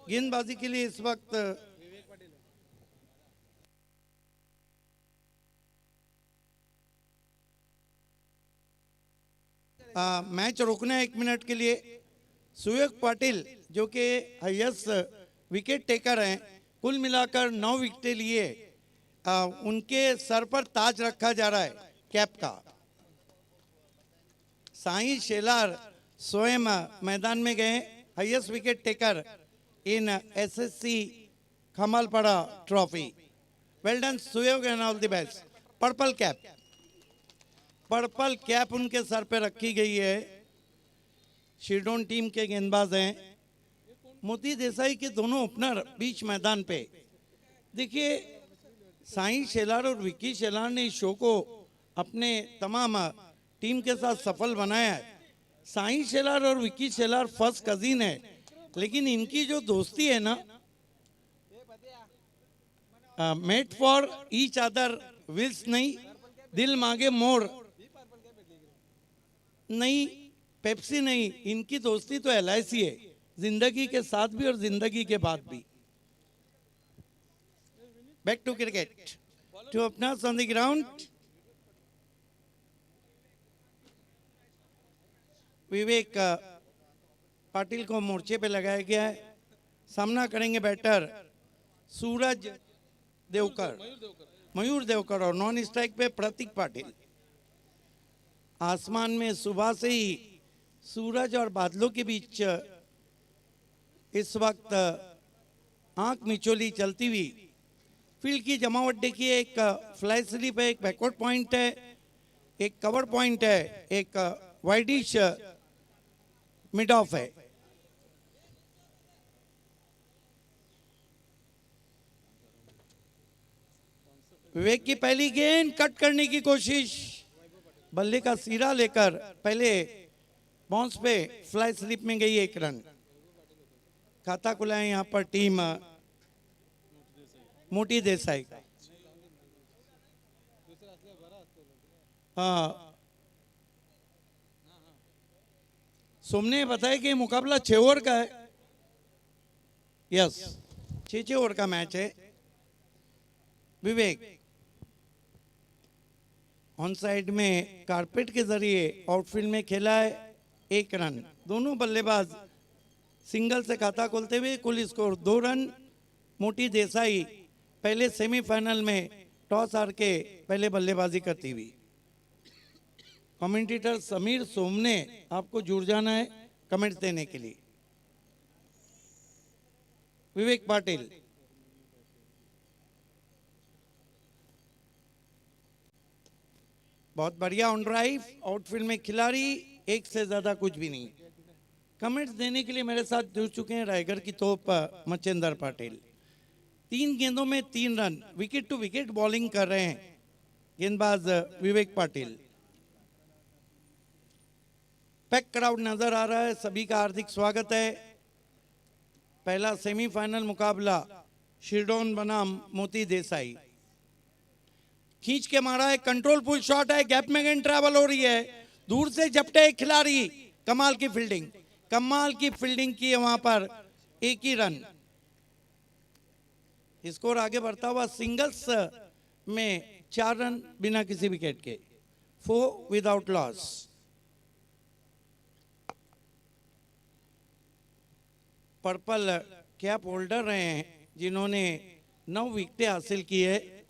गेंदबाजी के लिए इस वक्त मैच रोकना है 1 मिनट के लिए। सुयोग पाटिल जो कि हाईएस्ट विकेट टेकर हैं, कुल मिलाकर 9 विकेटें लिए, उनके सर पर ताज रखा जा रहा है कैप का। साई शेलार स्वयं मैदान में गए, highest wicket taker in SSC Khamalpada trophy. Well done Suyog and all the best. Purple cap उनके सर पे रखी गई है। शिरडोन टीम के गेंदबाज हैं मोती देसाई के दोनों ओपनर बीच मैदान पे। देखिए साई शेलार और विक्की शेलार ने इस शो को अपने तमाम टीम के साथ सफल बनाया है। साई शेलार और विक्की शेलार फर्स्ट कजिन है, लेकिन इनकी जो दोस्ती है ना, मेट फॉर ईच अदर विल्स नहीं, दिल मांगे मोर नहीं, पेप्सी नहीं, इनकी दोस्ती तो एलआईसी है, जिंदगी के साथ भी और जिंदगी के बाद भी। Back to cricket, two openers on the ground. Vivek Patil को मोर्चे पे लगाया गया है। सामना करेंगे बैटर सूरज देवकर, मयूर देवकर, और नॉन स्ट्राइक पे प्रतीक पाटिल। आसमान में सुबह से ही सूरज और बादलों के बीच इस वक्त आंख मिचोली चलती हुई फील्ड की जमावट देखिए। एक फ्लाई स्लिप है, एक बैकवर्ड पॉइंट है, एक कवर पॉइंट है, एक वाइडिश मिड ऑफ है। विवेक की पहली गेंद कट करने की कोशिश, बल्ले का सिरा लेकर पहले बाउंस पे फ्लाई स्लिप में गई 1 रन। खाता खुला है यहाँ पर टीम मोटी देसाई का। सोमने बताया कि मुकाबला 6 ओवर का है। यस, 6 ओवर का मैच है। विवेक ऑन साइड में कारपेट के जरिए आउटफील्ड में खेला है, 1 रन। दोनों बल्लेबाज सिंगल से खाता खोलते हुए, कुल स्कोर 2 रन। मोटी देसाई पहले सेमीफाइनल में टॉस हार के पहले बल्लेबाजी करती हुई। कमेंटेटर समीर सोमने आपको जुड़ जाना है कमेंट्स देने के लिए। विवेक पाटिल, बहुत बढ़िया ऑन ड्राइव, आउटफील्ड में खिलाड़ी, 1 से ज्यादा कुछ भी नहीं। कमेंट्स देने के लिए मेरे साथ जुड़ चुके हैं रायगढ़ की तोप मच्छिंदर पाटिल। 3 गेंदों में 3 run, wicket to wicket bowling कर रहे हैं गेंदबाज विवेक पाटिल। पैक क्राउड नजर आ रहा है, सभी का हार्दिक स्वागत है। पहला सेमीफाइनल मुकाबला शिरडोन बनाम मोती देसाई। खींच के मारा है, कंट्रोल पुल शॉट है, गैप में गेंद ट्रैवल हो रही है, दूर से झपटे खिलाड़ी, कमाल की फील्डिंग, कमाल की फील्डिंग की है वहां पर, 1 ही रन। स्कोर आगे बढ़ता हुआ सिंगल्स में 4 रन बिना किसी विकेट के, 4 without loss. Purple cap holder रहे हैं जिन्होंने 9 विकेटें हासिल की है।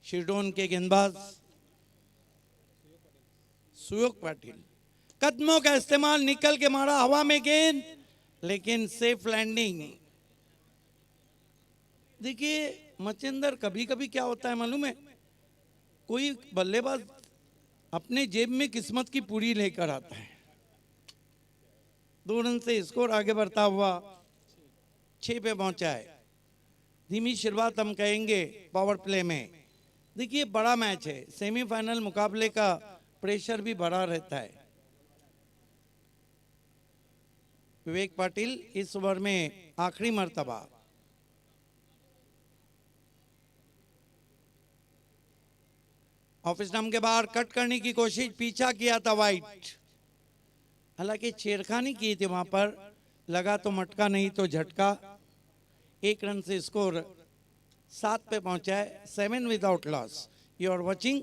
शिरडोन के गेंदबाज सुयोग पाटिल, कदमों का इस्तेमाल, निकल के मारा, हवा में गेंद, लेकिन सेफ लैंडिंग। देखिए मच्छिंदर, कभी कभी क्या होता है मालूम है, कोई बल्लेबाज अपने जेब में किस्मत की पूरी लेकर आता है। 2 रन से स्कोर आगे बढ़ता हुआ 6 पे पहुंचा है। धीमी शुरुआत हम कहेंगे पावर प्ले में। देखिए बड़ा मैच है, सेमीफाइनल मुकाबले का प्रेशर भी बड़ा रहता है। विवेक पाटिल इस ओवर में आखिरी मर्तबा। ऑफ स्टंप के बाहर कट करने की कोशिश, पीछा किया था वाइट, हालांकि छेड़खानी की थी वहां पर, लगा तो मटका नहीं तो झटका। 1 रन से स्कोर 7 पे पहुंचा है, 7 without loss. You are watching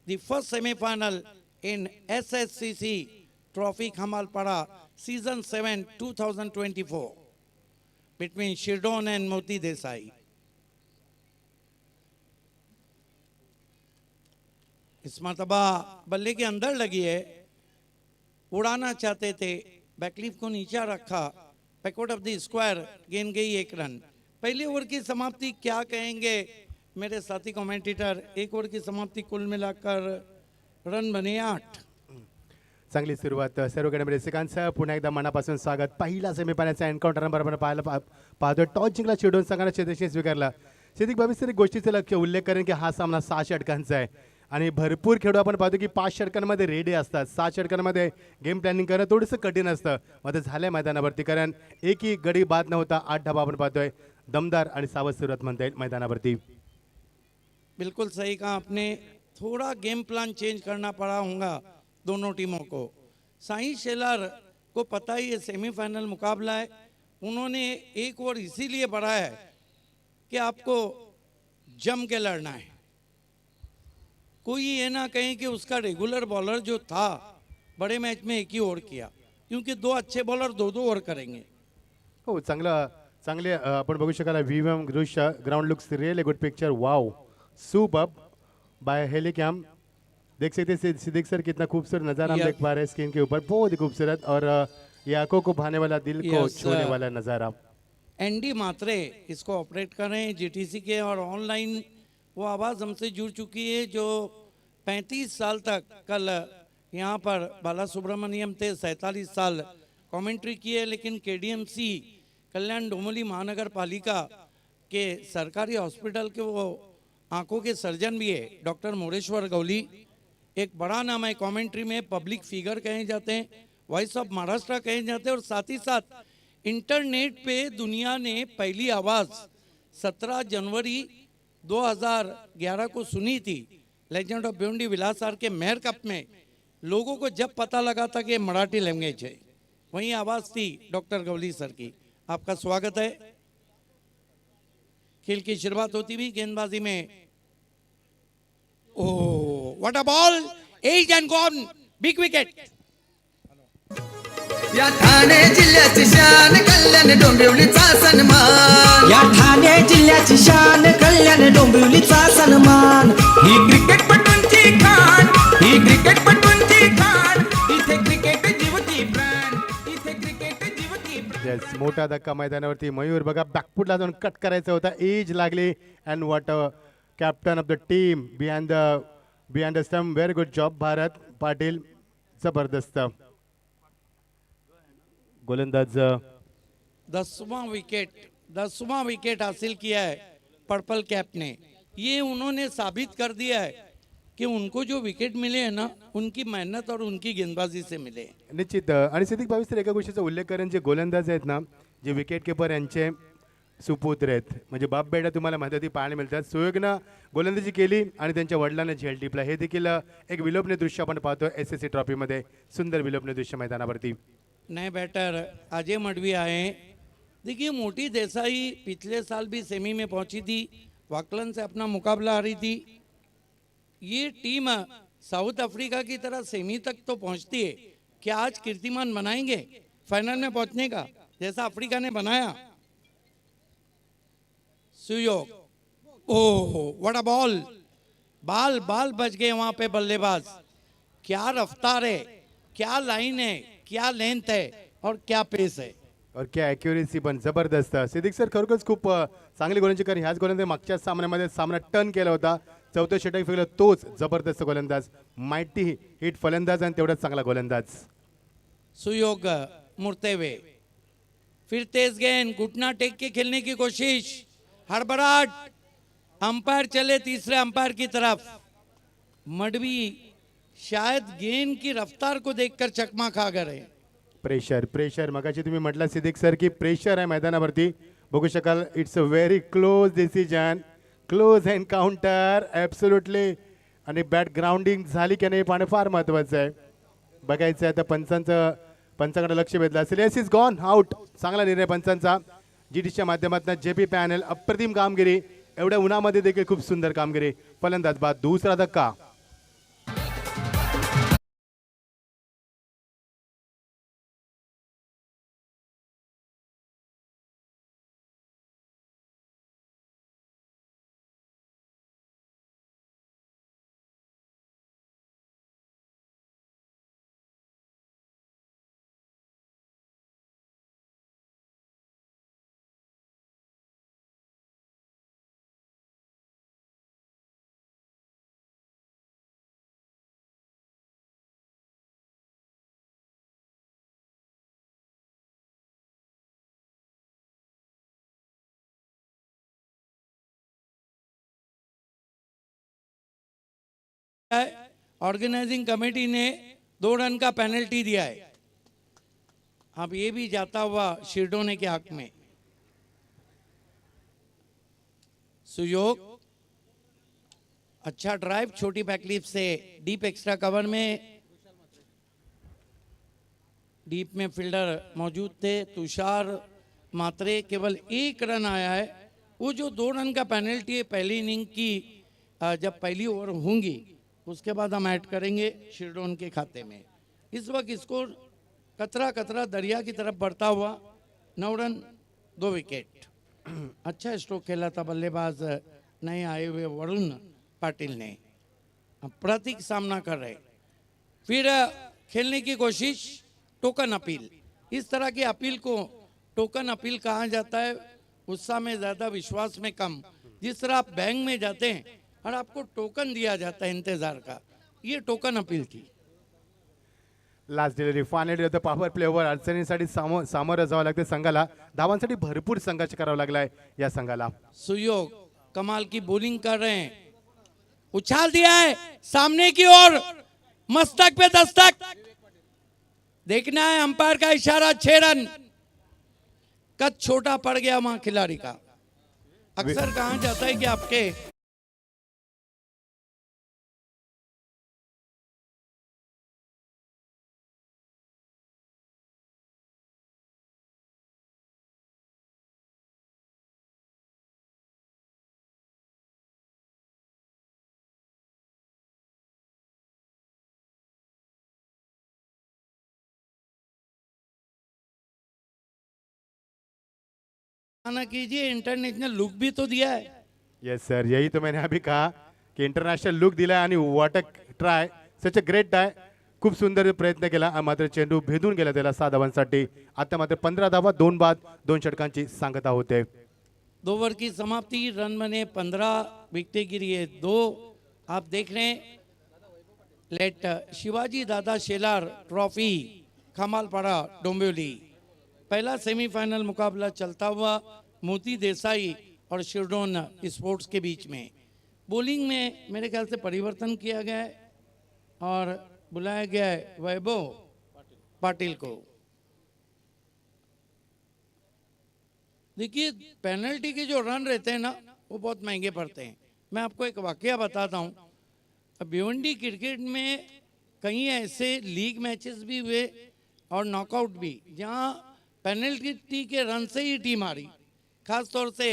the first semifinal in SSCC trophy Khamalpada season 7 2024 between Shirdon and Moti Desai. इस मरतबा बल्ले के अंदर लगी है, उड़ाना चाहते थे, बैकलीफ को नीचा रखा, बैकवर्ड ऑफ द स्क्वायर, गेंद गई 1 रन। पहले ओवर की समाप्ति क्या कहेंगे मेरे साथी कमेंटेटर? 1 ओवर की समाप्ति कुल मिलाकर रन बने 8। चांगली सुरुवात सर्व कडे रसिकांचं पुन्हा एकदा मनापासून स्वागत। पहिला सेमीफायनलचा एन्काउंटर नंबर पाहतोय। टॉस जिंकला शिरडोन संघाने चेतेश्वर स्वीकारला। सिद्दीक बाबी सर एक गोष्टीचा लक्ष उल्लेख करेन की हा सामना 6 षटकांचा आहे आणि भरपूर खेळाडू आपण पाहतो की 5 षटकांमध्ये रेडी असतात, 6 षटकांमध्ये गेम प्लॅनिंग करणं थोडंसं कठीण असतं। मग ते झालंय मैदानावरती, कारण एकही गडी बाद नव्हता, 8 धावा आपण पाहतोय। दमदार आणि सावध सुरुवात म्हणता येईल मैदानावरती। बिल्कुल सही कहा आपने, थोड़ा गेम प्लान चेंज करना पड़ा होगा दोनों टीमों को। साई शेलार को पता ही है सेमीफाइनल मुकाबला है, उन्होंने 1 ओवर इसीलिए बढ़ाया है कि आपको जम के लड़ना है। कोई ये ना कहें कि उसका रेगुलर बॉलर जो था बड़े मैच में 1 ही ओवर किया, क्योंकि 2 अच्छे बॉलर 2-2 ओवर करेंगे। हो, चांगले आपण बघू शकाल व्हीएम दृश्य। Ground looks really good picture, wow superb by helicam. देख सकते हैं सिद्दीक सर कितना खूबसूरत नज़ारा हम देख पा रहे हैं स्क्रीन के ऊपर, बहुत ही खूबसूरत, और ये आंखों को भाने वाला, दिल को छूने वाला नज़ारा। एनडी मात्रे इसको ऑपरेट कर रहे हैं जीटीसी के, और ऑनलाइन वो आवाज़ हमसे जुड़ चुकी है जो 35 साल तक कल यहाँ पर बाला सुब्रमण्यम थे, 47 साल कमेंट्री की है, लेकिन केडीएमसी कल्याण डोंबिवली महानगर पालिका के सरकारी हॉस्पिटल के वो आंखों के सर्जन भी है, डॉक्टर मोरेश्वर गौली। एक बड़ा नाम है कमेंट्री में, पब्लिक फिगर कहे जाते हैं, वॉइस ऑफ महाराष्ट्र कहे जाते हैं, और साथ ही साथ इंटरनेट पे दुनिया ने पहली आवाज़ 17 जनवरी 2011 को सुनी थी लेजेंड ऑफ भिवंडी विलासार के मेयर कप में। लोगों को जब पता लगा था कि मराठी लैंग्वेज है, वही आवाज़ थी डॉक्टर गौली सर की। आपका स्वागत है। खेल की शुरुआत होती हुई गेंदबाजी में, oh what a ball, edge and gone, big wicket. या ठाणे जिल्ह्याची शान कल्याण डोंबिवलीचा सन्मान, या ठाणे जिल्ह्याची शान कल्याण डोंबिवलीचा सन्मान। ही क्रिकेटपटूंची खाण, ही क्रिकेटपटूंची खाण, इथे क्रिकेट जीवती प्राण, इथे क्रिकेट जीवती प्राण। येस, मोठा धक्का मैदानावरती। मयूर बघा बॅकफुटला जाऊन कट करायचा होता, एज लागली, and what a captain of the team behind the stump, very good job Bharat Patil, जबरदस्त गोलंदाज। 10वां विकेट हासिल किया है पर्पल कैप ने। ये उन्होंने साबित कर दिया है कि उनको जो विकेट मिले हैं ना, उनकी मेहनत और उनकी गेंदबाजी से मिले। निश्चित। आणि सिद्दीक भावी सर एका गोष्टीचा उल्लेख करेन, जे गोलंदाज आहेत ना, जे विकेट किपर यांचे सुपुत्र आहेत, म्हणजे बाप बेटा तुम्हाला मदती पाहायला मिळतात। सुयोगनं गोलंदाजी केली आणि त्यांच्या वडिलांना झेल टिपला, हे देखील एक विलोभनीय दृश्य आपण पाहतो SSC ट्रॉफीमध्ये। सुंदर विलोभनीय दृश्य मैदानावरती। नए बैटर अजय मडवी आए। देखिए मोती देसाई पिछले साल भी सेमी में पहुंची थी, वाकलन से अपना मुकाबला हारी थी। ये टीम साउथ अफ्रीका की तरह सेमी तक तो पहुंचती है, क्या आज कीर्तिमान बनाएंगे फाइनल में पहुंचने का, जैसा अफ्रीका ने बनाया? सुयोग, ओह व्हाट अ बॉल, बाल बच गए वहां पे बल्लेबाज। क्या रफ्तार है, क्या लाइन है, क्या लेंथ है, और क्या पेस है, और क्या ॲक्युरेसी पण जबरदस्त। सिद्दीक सर खरोखरच खूप चांगली गोलंदाजी कर। ह्याच गोलंदाज मागच्या सामन्यामध्ये सामना टर्न केला होता, 4थं षटक फेकलं, तोच जबरदस्त गोलंदाज, माइटी हिट फलंदाज आणि तेवढाच चांगला गोलंदाज। सुयोग मुड़ते हुए, फिर तेज गेंद, घुटना टेक के खेलने की कोशिश, हड़बड़ाहट, अंपायर चले तीसरे अंपायर की तरफ। मडवी शायद गेंद की रफ्तार को देखकर चकमा खा गए। प्रेशर मगाशी तुम्ही म्हटलं सिद्दीक सर की प्रेशर आहे मैदानावरती, बघू शकाल। It's a very close decision, close encounter, absolutely. आणि बॅट ग्राउंडिंग झाली की नाही पाहणं फार महत्त्वाचं आहे। बघायचं आहे आता पंचाकडे लक्ष वेधलं असेल. Yes is gone out. चांगला निर्णय पंचांचा. जीडीच्या माध्यमातून जेपी पॅनल अप्रतिम कामगिरी. एवढ्या उन्हामध्ये देखील खूप सुंदर कामगिरी. फलंदाज बाद. दुसरा धक्का. ऑर्गेनाइजिंग कमेटी ने 2 रन का पेनल्टी दिया है. अब ये भी जाता हुआ शिरडोने के हक में. सुयोग अच्छा ड्राइव, छोटी बैकलीफ से डीप एक्स्ट्रा कवर में. डीप में फील्डर मौजूद थे. तुषार मात्रे. केवल 1 रन आया है. वो जो 2 रन का पेनल्टी है पहली इनिंग की, जब पहली ओवर होंगी उसके बाद हम ऐड करेंगे शिरडोन के खाते में. इस वक्त स्कोर कतरा कतरा दरिया की तरफ बढ़ता हुआ. 9 रन 2 विकेट. अच्छा स्ट्रोक खेला था बल्लेबाज नए आए हुए वरुण पाटिल ने. अब प्रतीक सामना कर रहे. फिर खेलने की कोशिश. Token appeal. इस तरह की अपील को टोकन अपील कहा जाता है. उत्साह में ज़्यादा, विश्वास में कम. जिस तरह आप बैंक में जाते हैं और आपको टोकन दिया जाता है इंतजार का, ये टोकन अपील थी. लास्ट डिलिव्हरी फायनल होतं. Power play over. अडचणींसाठी सामोरं जावं लागते संघाला. धावांसाठी भरपूर संघर्ष करावा लागलाय या संघाला. सुयोग कमाल की बॉलिंग कर रहे हैं. उछाल दिया है सामने की ओर. मस्तक पे दस्तक. देखना है अंपायर का इशारा. 6 रन. कद छोटा पड़ गया वहां खिलाड़ी का. अक्सर कहा जाता है कि आपके ना कीजिए. इंटरनेशनल लुक भी तो दिया है. येस सर, यही तो मैंने अभी कहा की इंटरनॅशनल लुक दिलाय आणि what a try. Such a great try. खूप सुंदर प्रयत्न केला. मात्र चेंडू भेदून गेला त्याला 6 धावांसाठी. आता मात्र 15 धावा, 2 बाद, 2 षटकांची सांगता होते. 2 ओवर की समाप्ति. रन बने 15. विकेटें गिरी है 2. आप देख रहे हैं लेट शिवाजी दादा शेलार ट्रॉफी खमालपाड़ा डोंबिवली. पहला सेमीफाइनल मुकाबला चलता हुआ मोती देसाई और शिरडोन स्पोर्ट्स के बीच में. बॉलिंग में मेरे ख्याल से परिवर्तन किया गया है और बुलाया गया है वैभव पाटिल को. देखिए पेनल्टी के जो रन रहते हैं ना वो बहुत महंगे पड़ते हैं. मैं आपको एक वाकया बताता हूँ. भिवंडी क्रिकेट में कई ऐसे लीग मैचेस भी हुए और नॉकआउट भी जहाँ पेनल्टी के रन से ही टीम हारी. खास तौर से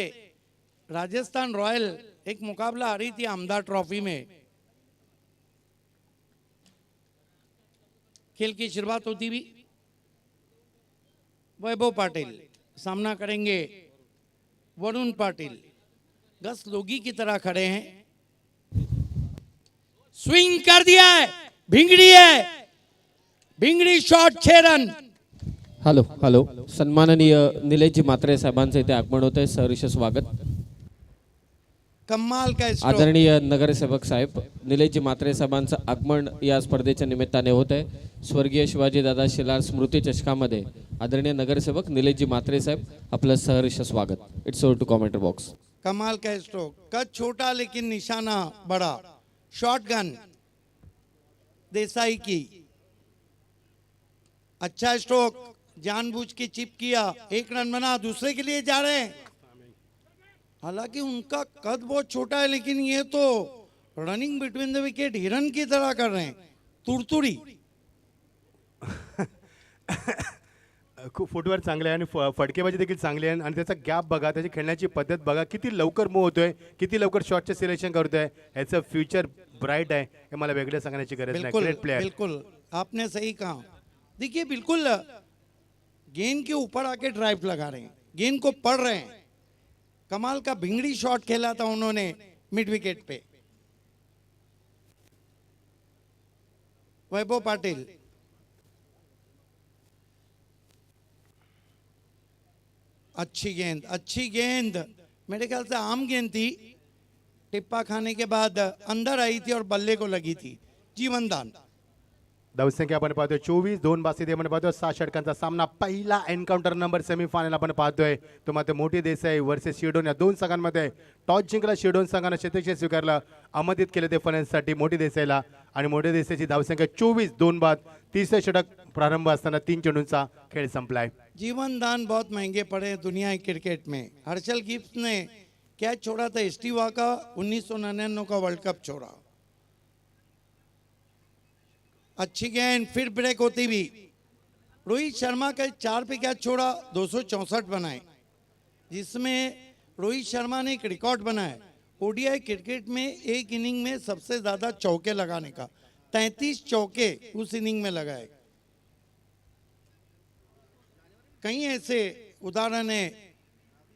राजस्थान रॉयल एक मुकाबला हारी थी आमदार ट्रॉफी में. खेल की शुरुआत होती भी. वैभव पाटिल सामना करेंगे वरुण पाटिल. गस लोगी की तरह खड़े हैं. स्विंग कर दिया है. भिंगड़ी है. भिंगड़ी शॉट. 6 रन. Hello hello. सन्माननीय निलेशजी म्हात्रे साहेबांचं इथे आगमन होत आहे. सहर्ष स्वागत. कमाल का स्ट्रोक. आदरणीय नगरसेवक साहेब, निलेशजी म्हात्रे साहेबांचं आगमन या स्पर्धेच्या निमित्ताने होत आहे. स्वर्गीय शिवाजीदादा शेलार स्मृती चषकामध्ये आदरणीय नगरसेवक निलेशजी म्हात्रे साहेब आपलं सहर्ष स्वागत. It's over to commentator box. कमाल का स्ट्रोक. कद छोटा लेकिन निशाना बड़ा. शॉटगन देसाई की. अच्छा स्ट्रोक. जानबूझ के चिप किया. 1 रन बना. दूसरे के लिए जा रहे हैं. हालांकि उनका कद बहुत छोटा है लेकिन ये तो रनिंग बिटवीन द विकेट हिरन की तरह कर रहे हैं. तुरतुरी. खूप फुटवर्क चांगले आहे आणि फटकेबाजी देखील चांगली आहे आणि त्याचा गॅप बघा, त्याची खेळण्याची पद्धत बघा, किती लवकर मूव होतोय, किती लवकर शॉटचे सिलेक्शन करतोय. ह्याचं फ्युचर ब्राईट आहे, हे मला वेगळं सांगण्याची गरज नाही. बिल्कुल ग्रेट प्लेयर. बिल्कुल आपने सही कहा. देखिए बिल्कुल गेंद के ऊपर आके ड्राइव लगा रहे हैं, गेंद को पढ़ रहे हैं. कमाल का भिंगड़ी शॉट खेला था उन्होंने मिड विकेट पे. वैभव पाटिल अच्छी गेंद मेरे ख्याल से आम गेंद थी, टिप्पा खाने के बाद अंदर आई थी और बल्ले को लगी थी. जीवनदान. धावसंख्या आपण पाहतोय 24, 2 बासीत आपण पाहतोय 6 षटकांचा सामना. पहिला एन्काउंटर नंबर सेमीफायनल आपण पाहतोय. तो मात्र मोठी देसाई वर्सेस शिरडोन या दोन संघांमध्ये टॉस जिंकला शिरडोन संघानं क्षेत्ररक्षण स्वीकारलं. अमदित केले ते फलंदाजीसाठी मोठी देसाईला आणि मोठी देसाईची धावसंख्या 24, 2 बाद. तिसरे षटक प्रारंभ असताना 3 चेंडूंचा खेळ संपलाय. जीवनदान बहुत महंगे पड़े हैं दुनिया के क्रिकेट में. हर्षल गिब्स ने कैच छोड़ा था एस्टीवा का, 1999 का वर्ल्ड कप छोड़ा. अच्छी गेंद, फिर ब्रेक होती भी. रोहित शर्मा का 4 पे कैच छोड़ा, 264 बनाए, जिसमें रोहित शर्मा ने एक रिकॉर्ड बनाया ओडीआई क्रिकेट में एक इनिंग में सबसे ज्यादा चौके लगाने का. 33 चौके उस इनिंग में लगाए. कई ऐसे उदाहरण है.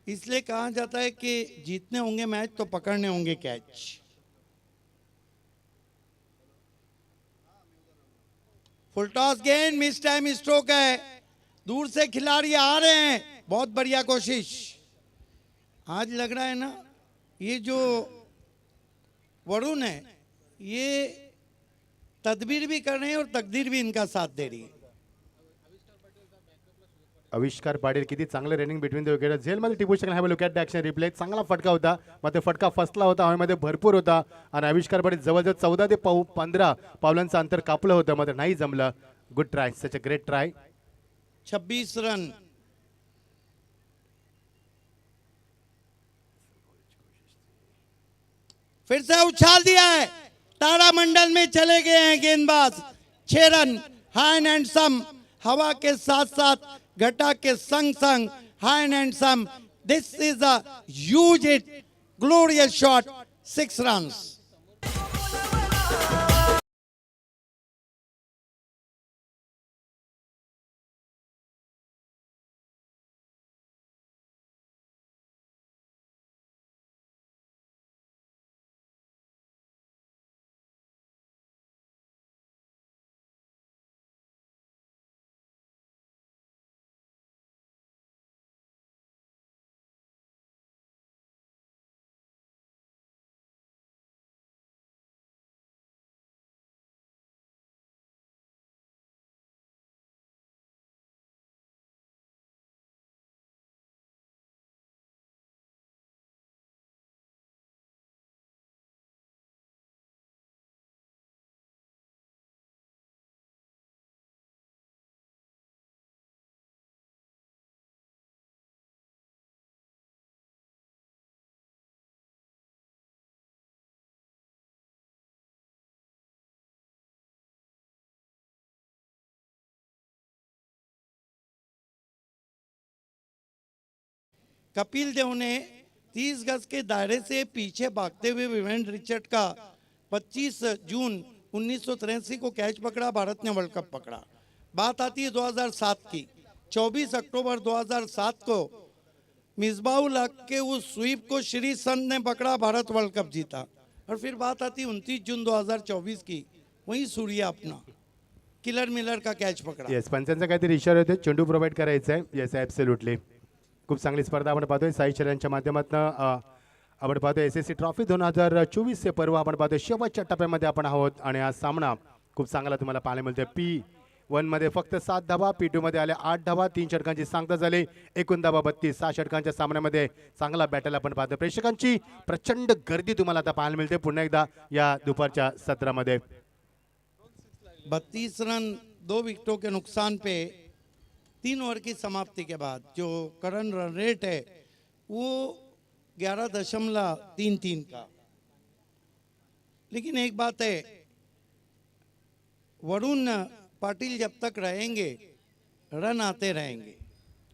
इसलिए कहा जाता है कि जीतने होंगे मैच तो पकड़ने होंगे कैच. फुल टॉस गेंद, मिस टाइम स्ट्रोक है. दूर से खिलाड़ी आ रहे हैं, बहुत बढ़िया कोशिश. आज लग रहा है ना ये जो वरुण है ये तदबीर भी कर रहे हैं और तकदीर भी इनका साथ दे रही है. आविष्कार पाटील किती चांगलं रनिंग बिटवीन द विकेट. झेलमध्ये टिपू शकला. Have look at the action replay. चांगला फटका होता, मात्र फटका फसला होता, हवेमध्ये भरपूर होता आणि आविष्कार पाटील जवळजवळ 14 ते 15 पावलांचं अंतर कापलं होतं, मात्र नाही जमलं. Good try, such a great try. 26 run. फिर से उछाल दिया है, तारामंडल में चले गए हैं गेंदबाज. 6 रन. हाई एंड सम, हवा के साथ साथ घटा के संग संग हाई एंड सम. This is a huge hit, glorious shot. 6 runs. Kapil Dev ने 30 गज के दायरे से पीछे भागते हुए विवेन रिचर्ड का 25 जून 1983 को कैच पकड़ा. भारत ने वर्ल्ड कप पकड़ा. बात आती है 2007 की. 24 अक्टूबर 2007 को मिसबाउल हक के उस स्वीप को श्री संत ने पकड़ा, भारत वर्ल्ड कप जीता. और फिर बात आती 29 जून 2024 की, वही सूर्या अपना किलर मिलर का कैच पकड़ा. येस, पंचांचा काहीतरी इशारा होते, चेंडू प्रोव्हाइड करायचा आहे. Yes, absolutely. खूप चांगली स्पर्धा आपण पाहतोय साई शर्यांच्या माध्यमातून. आपण पाहतोय SSC ट्रॉफी 2024 चे पर्व आपण पाहतोय. शेवटच्या टप्प्यामध्ये आपण आहोत आणि हा सामना खूप चांगला तुम्हाला पाहायला मिळतोय. P1 मध्ये फक्त 7 धावा, P2 मध्ये आले 8 धावा, 3 षटकांची सांगता झाली. एकूण धावा 32. 6 षटकांच्या सामन्यामध्ये चांगला बॅटल आपण पाहतोय. प्रेक्षकांची प्रचंड गर्दी तुम्हाला आता पाहायला मिळते पुन्हा एकदा या दुपारच्या सत्रामध्ये. 32 रन 2 विकेटों के नुकसान पे 3 ओवर की समाप्ति के बाद जो करंट रन रेट है वो 11.33 का. लेकिन एक बात है, वरुण पाटिल जब तक रहेंगे रन आते रहेंगे।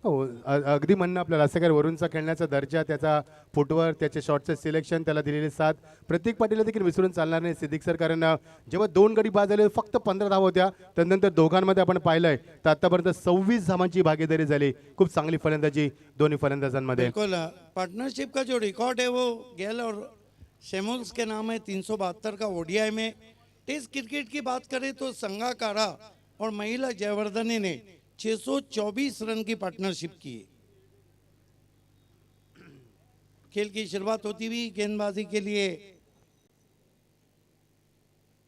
हो अगदी म्हणणं आपल्याला असं काय वरुणचा खेळण्याचा दर्जा त्याचा फुटवर्क त्याचे शॉटचे सिलेक्शन त्याला दिलेले साथ प्रतीक पाटीलला देखील विसरून चालणार नाही सिद्दीक सर कारण जेव्हा 2 गडी बाद झाले फक्त 15 धावा होत्या त्यानंतर दोघांमध्ये आपण पाहिलंय तर आतापर्यंत 26 धावांची भागीदारी झाली खूप चांगली फलंदाजी दोन्ही फलंदाजांमध्ये बिल्कुल पार्टनरशिप का जो रिकॉर्ड है वो गेल और शेमोल्स के नाम है 372 का ओडीआई में। टेस्ट क्रिकेट की बात करें तो संगाकारा और महिला जयवर्धने ने 624 रन की पार्टनरशिप की है। खेल की शुरुआत होती हुई गेंदबाजी के लिए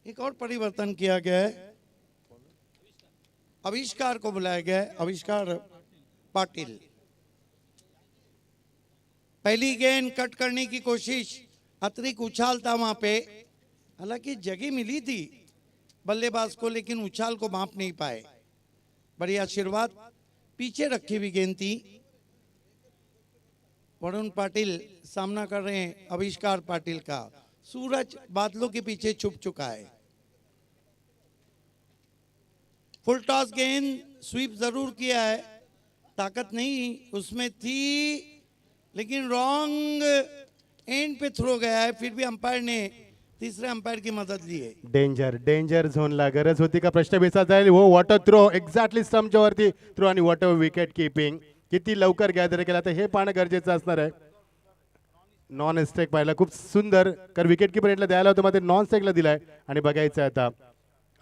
एक और परिवर्तन किया गया है, आविष्कार को बुलाया गया है, आविष्कार पाटिल। पहली गेंद कट करने की कोशिश, अतिरिक्त उछाल था वहां पे, हालांकि जगह मिली थी बल्लेबाज को लेकिन उछाल को माप नहीं पाए। बढ़िया शुरुआत, पीछे रखी हुई गेंद थी। वरुण पाटिल सामना कर रहे हैं आविष्कार पाटिल का। सूरज बादलों के पीछे छुप चुका है। फुल टॉस गेंद, स्वीप जरूर किया है, ताकत नहीं उसमें थी लेकिन रॉन्ग एंड पे थ्रो गया है। फिर भी अंपायर ने तीसरे अंपायर की मदद ली है। डेंजर झोनला गरज होती का प्रश्न विचारता येईल हो वॉटर थ्रो एक्झॅक्टली स्टंपच्या वरती थ्रो आणि वॉटर विकेट किपिंग किती लवकर गॅदर केला तर हे पाहणं गरजेचं असणार आहे। नॉन स्ट्राईक पाहिला खूप सुंदर कारण विकेट किपर द्यायला होतं मग ते नॉन स्ट्राईकला दिलाय आणि बघायचं आता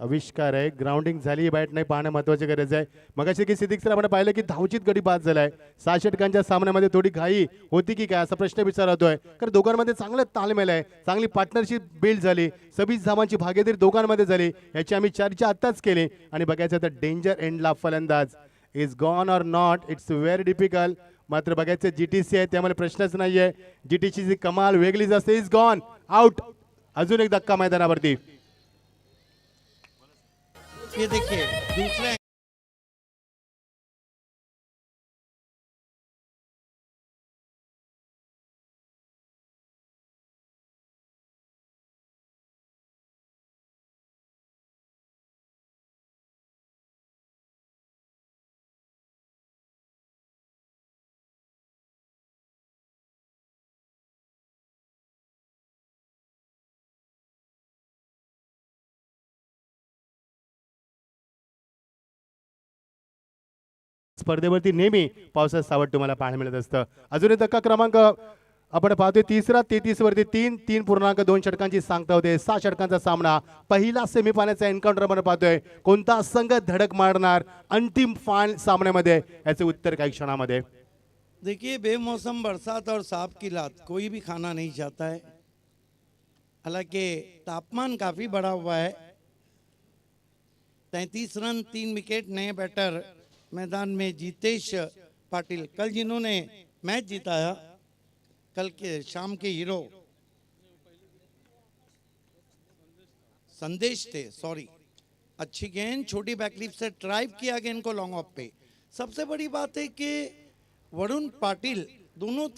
आविष्कार आहे ग्राउंडिंग झाली बॅट नाही पाहणं महत्वाची गरज आहे। मगाशी की सिद्दीक सर आपण पाहिलं की धावचीत गडी बाद झालाय 6 षटकांच्या सामन्यामध्ये थोडी घाई होती की काय असा प्रश्न विचारतोय कारण दोघांमध्ये चांगलं ताळमेळ आहे चांगली पार्टनरशिप बिल्ड झाली 26 धावांची भागीदारी दोघांमध्ये झाली याची आम्ही चर्चा आताच केली आणि बघायचं तर डेंजर एंडला फलंदाज is gone or not it's very difficult मात्र बघायचं जीटीसी आहे त्यामुळे प्रश्नच नाहीये जीटीसीची कमाल वेगळीच असते इज गॉन आउट अजून एक धक्का मैदानावरती। ये देखिए दूसरे स्पर्धेवरती नेहमी पावसाचं सावट तुम्हाला पाहायला मिळत असतं। अजून एक धक्का क्रमांक आपण पाहतोय तिसरा 33 वरती 3.2 षटकांची सांगता होते 6 षटकांचा सामना पहिला सेमीफायनलचा एन्काउंटर आपण पाहतोय कोणता संघ धडक मारणार अंतिम फायनल सामन्यामध्ये याचे उत्तर काही क्षणामध्ये। देखिए बेमौसम बरसात और सांप की लात कोई भी खाना नहीं चाहता है। हालांकि तापमान काफी बढ़ा हुआ है। 33 रन 3 विकेट नए बैटर मैदान में जीतेश पाटिल कल जिन्होंने मैच जीताया कल के शाम के हीरो संदेश थे सॉरी अच्छी गेंद छोटी बैकलिप से ड्राइव किया गेंद को लॉन्ग ऑफ पे। सबसे बड़ी बात है कि वरुण पाटिल दोनों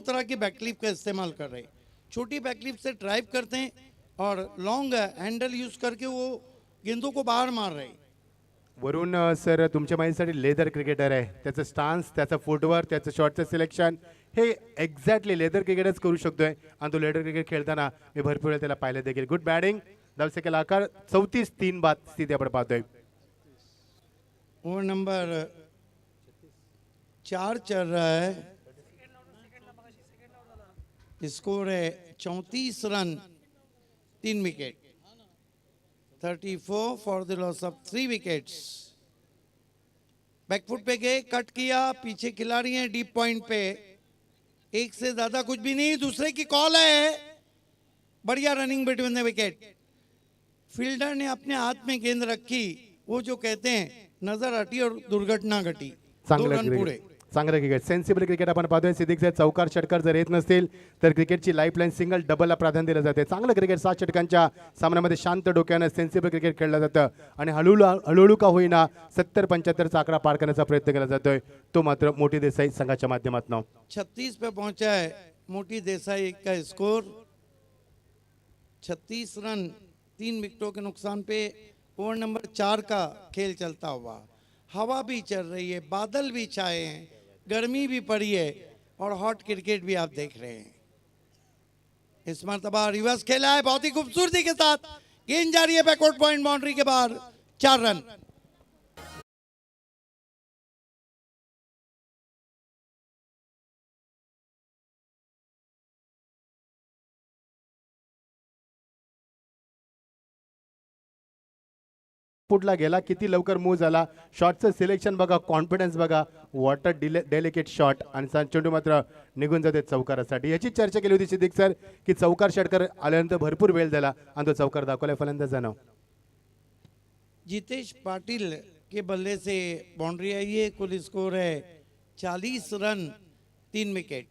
तरह की बैकलिप का इस्तेमाल कर रहे हैं। छोटी बैकलिप से ड्राइव करते हैं और लॉन्ग हैंडल यूज करके वो गेंदों को बाहर मार रहे हैं। वरुण सर तुमच्या माहितीसाठी लेदर क्रिकेटर आहे त्याचं स्टान्स त्याचं फुटवर्क त्याचं शॉटचं सिलेक्शन हे एक्झॅक्टली लेदर क्रिकेटच करू शकतोय आणि तो लेदर क्रिकेट खेळताना मी भरपूर वेळा त्याला पाहिलं देखील। गुड बॅटिंग धावसंख्येला आकार 34 3 बाद स्थिती आपण पाहतोय। ओवर नंबर 4 चल रहा है, स्कोर है 34 run 3 wicket 34 for the loss of 3 wickets. Back foot पे गए कट किया पीछे खिलाड़ी हैं डीप पॉइंट पे एक से ज्यादा कुछ भी नहीं दूसरे की कॉल है। बढ़िया running between the wicket. Fielder ने अपने हाथ में गेंद रखी वो जो कहते हैं नजर हटी और दुर्घटना घटी। 2 रन पूरे चांगलं क्रिकेट सेन्सिबल क्रिकेट आपण पाहतोय सिद्दीक सर चौकार षटकार जर येत नसतील तर क्रिकेटची लाईफलाईन सिंगल डबलला प्राधान्य दिलं जाते। चांगलं क्रिकेट 7 षटकांच्या सामन्यामध्ये शांत डोक्यानं सेन्सिबल क्रिकेट खेळलं जातं आणि हळूहळू का होईना 70-75चा आकडा पार करण्याचा प्रयत्न केला जातोय तो मात्र मोठी देसाई संघाच्या माध्यमातून 36 पे पहुंचा है मोटी देसाई का स्कोर 36 रन 3 विकेटों के नुकसान पे ओवर नंबर 4 का खेल चलता हुआ। हवा भी चल रही है, बादल भी छाए हैं, गर्मी भी पड़ी है और हॉट क्रिकेट भी आप देख रहे हैं। इस मरतबा रिवर्स खेला है बहुत ही खूबसूरती के साथ, गेंद जा रही है बैकवर्ड पॉइंट बाउंड्री के बाहर, 4 रन। पुढला गेला, किती लवकर मूव झाला, शॉटचं सिलेक्शन बघा, कॉन्फिडन्स बघा, वॉटर डेलिकेट शॉट आणि चेंडू मात्र निघून जाते चौकारासाठी। याची चर्चा केली होती सिद्दीक सर की चौकार षटकार आल्यानंतर भरपूर वेळ झाला आणि तो चौकार दाखवलाय फलंदाजानं। जितेश पाटिल के बल्ले से बाउंड्री आई है, कुल स्कोर है 40 रन 3 विकेट।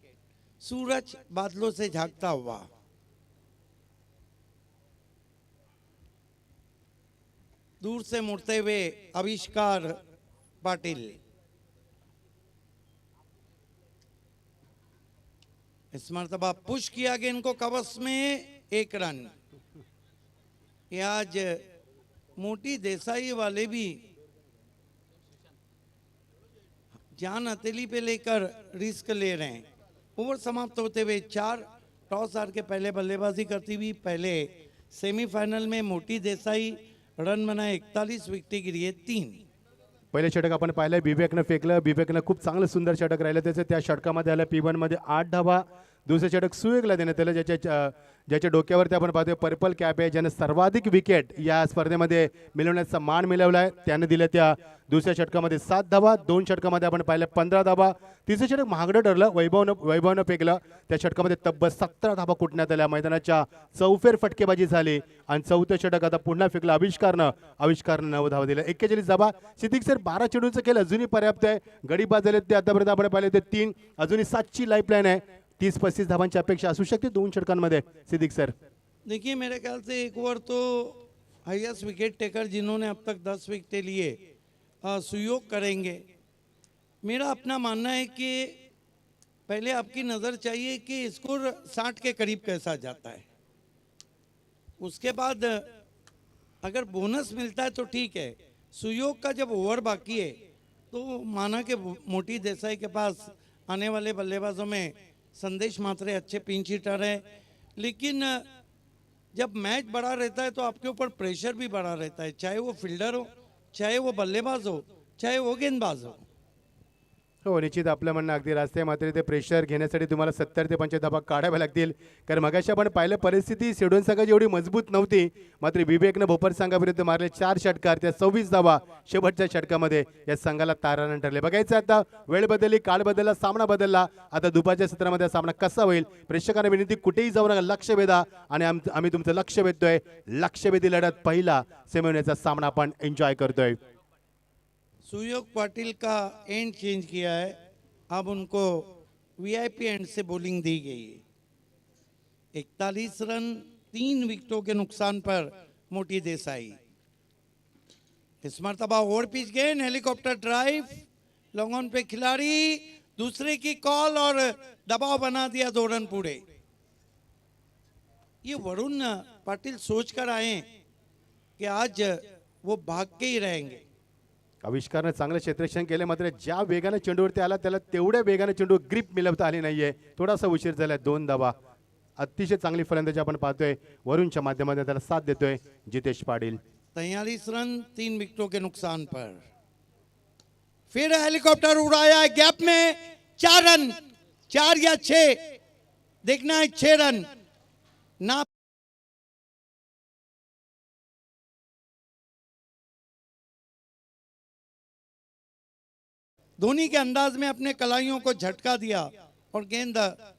सूरज बादलों से झांकता हुआ, दूर से मुड़ते हुए आविष्कार पाटिल, इस मरतबा पुश किया गेंद को कवच में, 1 रन। ये आज मोटी देसाई वाले भी जान हथेली पे लेकर रिस्क ले रहे हैं। ओवर समाप्त होते हुए 4, टॉस हार के पहले बल्लेबाजी करती हुई पहले सेमीफाइनल में मोटी देसाई रन बनाए, 41 विकेटी गिरी है 3। पहिले षटक आपण पाहिलं, बिबेकनं फेकलं, बिबेकनं खूप चांगलं सुंदर षटक राहिलं त्याचं, त्या षटकामध्ये आलं P1 मध्ये 8 धावा। दुसरे षटक सुयोगला देण्यात आलं, ज्याच्या डोक्यावरती आपण पाहतोय पर्पल कॅप आहे, ज्याने सर्वाधिक विकेट या स्पर्धेमध्ये मिळवण्याचा मान मिळवलाय, त्याने दिल्या त्या दुसऱ्या षटकामध्ये 7 धावा, 2 षटकामध्ये आपण पाहिलं 15 धावा। तिसरे षटक महागडं ठरलं, वैभवनं फेकलं, त्या षटकामध्ये तब्बल 17 धावा कुटण्यात आल्या। मैदानाच्या चौफेर फटकेबाजी झाली आणि चौथं षटक आता पुन्हा फेकलं आविष्कारनं 9 धावा दिल्या, 41 धावा। सिद्दीक सर 12 चेंडूचं केलं अजूनही पर्याप्त आहे, गडी बाद झाले ते आतापर्यंत आपण पाहिले ते 3, अजूनही 7ची लाईफलाईन आहे, 30-35 धावांची अपेक्षा असू शकते 2 षटकांमध्ये। सिद्दीक सर देखिए मेरे ख्याल से एक ओवर तो हाईएस्ट विकेट टेकर जिन्होंने अब तक 10 विकेटें लिए सुयोग करेंगे। मेरा अपना मानना है कि पहले आपकी नज़र चाहिए कि स्कोर 60 के करीब कैसा जाता है, उसके बाद अगर बोनस मिलता है तो ठीक है। सुयोग का जब ओवर बाकी है तो माना कि मोटी देसाई के पास आने वाले बल्लेबाजों में संदेश मात्रे अच्छे पिंच हिटर है, लेकिन जब मैच बड़ा रहता है तो आपके ऊपर प्रेशर भी बड़ा रहता है, चाहे वो फील्डर हो, चाहे वो बल्लेबाज हो, चाहे वो गेंदबाज हो। हो, निश्चित आपलं म्हणणं अगदी रास्त आहे, मात्र ते प्रेशर घेण्यासाठी तुम्हाला 70 ते 75 धावा काढाव्या लागतील, कारण मगाशी आपण पाहिलं परिस्थिती सिडोन संघाची एवढी मजबूत नव्हती, मात्र विवेकनं भोपर संघाविरुद्ध मारले 4 षटकार, त्या 26 धावा शेवटच्या षटकामध्ये या संघाला तारानं ठरले। बघायचं आता वेळ बदलली, काळ बदलला, सामना बदलला, आता दुपारच्या सत्रामध्ये सामना कसा होईल। प्रेक्षकांना विनंती कुठेही जाऊ नका, लक्ष वेधा आणि आम्ही तुमचं लक्ष वेधतोय, लक्षवेधी लढत पहिला सेमीफायनलचा सामना आपण एन्जॉय करतोय। सुयोग पाटिल का एंड चेंज किया है, अब उनको वीआईपी एंड से बॉलिंग दी गई है। 41 रन 3 विकेटों के नुकसान पर मोटी देसाई, इस मरतबा ओवर पिच गेंद, हेलीकॉप्टर ड्राइव, लॉन्ग ऑन पे खिलाड़ी, दूसरे की कॉल और दबाव बना दिया, 2 रन पूरे। ये वरुण पाटिल सोच कर आए कि आज वो भाग के ही रहेंगे। आविष्कारनं चांगलं क्षेत्ररक्षण केलं, मात्र ज्या वेगाने चेंडूवरती आला त्याला तेवढ्या वेगाने चेंडू ग्रिप मिळवता आली नाहीये, थोडासा उशीर झालाय। 2 धावा, अतिशय चांगली फलंदाजी आपण पाहतोय, वरुणच्या माध्यमातून त्याला साथ देतोय जितेश पाटील। 43 रन 3 विकेटों के नुकसान पर फिर हेलीकॉप्टर उड़ाया गैप में, 4 रन, 4 या 6 देखना है, 6 रन ना। धोनी के अंदाज में अपने कलाइयों को झटका दिया और गेंद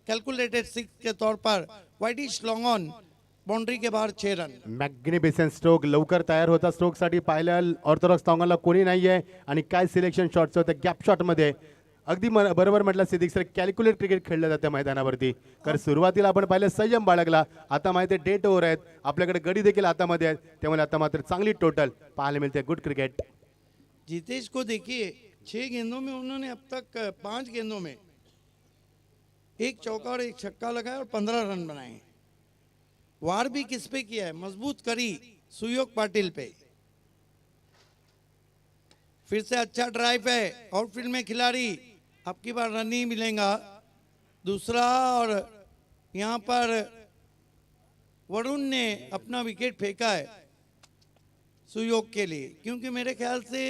कैलकुलेटेड 6 के तौर पर वाइडिश लॉन्ग ऑन, बाउंड्री के बाहर 6 रन। मॅग्निफिसंट स्ट्रोक, लवकर तयार होता स्ट्रोकसाठी, पाहिल्या ऑर्थोडॉक्स तोंगाला कोणी नाहीये आणि काय सिलेक्शन शॉट्स होते गॅप शॉट मध्ये। अगदी बरोबर म्हटलं सिद्दीक सर, कॅल्क्युलेट क्रिकेट खेळलं जातं मैदानावरती, कारण सुरुवातीला आपण पाहिलं संयम बाळगला, आता माहिती आहे डेट ओव्हर आहेत, आपल्याकडे गडी देखील हातामध्ये आहेत, त्यामुळे आता मात्र चांगली टोटल पाहायला मिळते, गुड क्रिकेट। जितेश को देखिए 6 गेंदों में उन्होंने अब तक 5 गेंदों में 1 चौका और 1 छक्का लगाया और 15 रन बनाए। वार भी किस पे किया है, मजबूत करी सुयोग पाटिल पे। फिर से अच्छा ड्राइव है, आउटफील्ड में खिलाड़ी, अब की बार रन नहीं मिलेगा। दूसरा, और यहाँ पर वरुण ने अपना विकेट फेंका है सुयोग के लिए, क्योंकि मेरे ख्याल से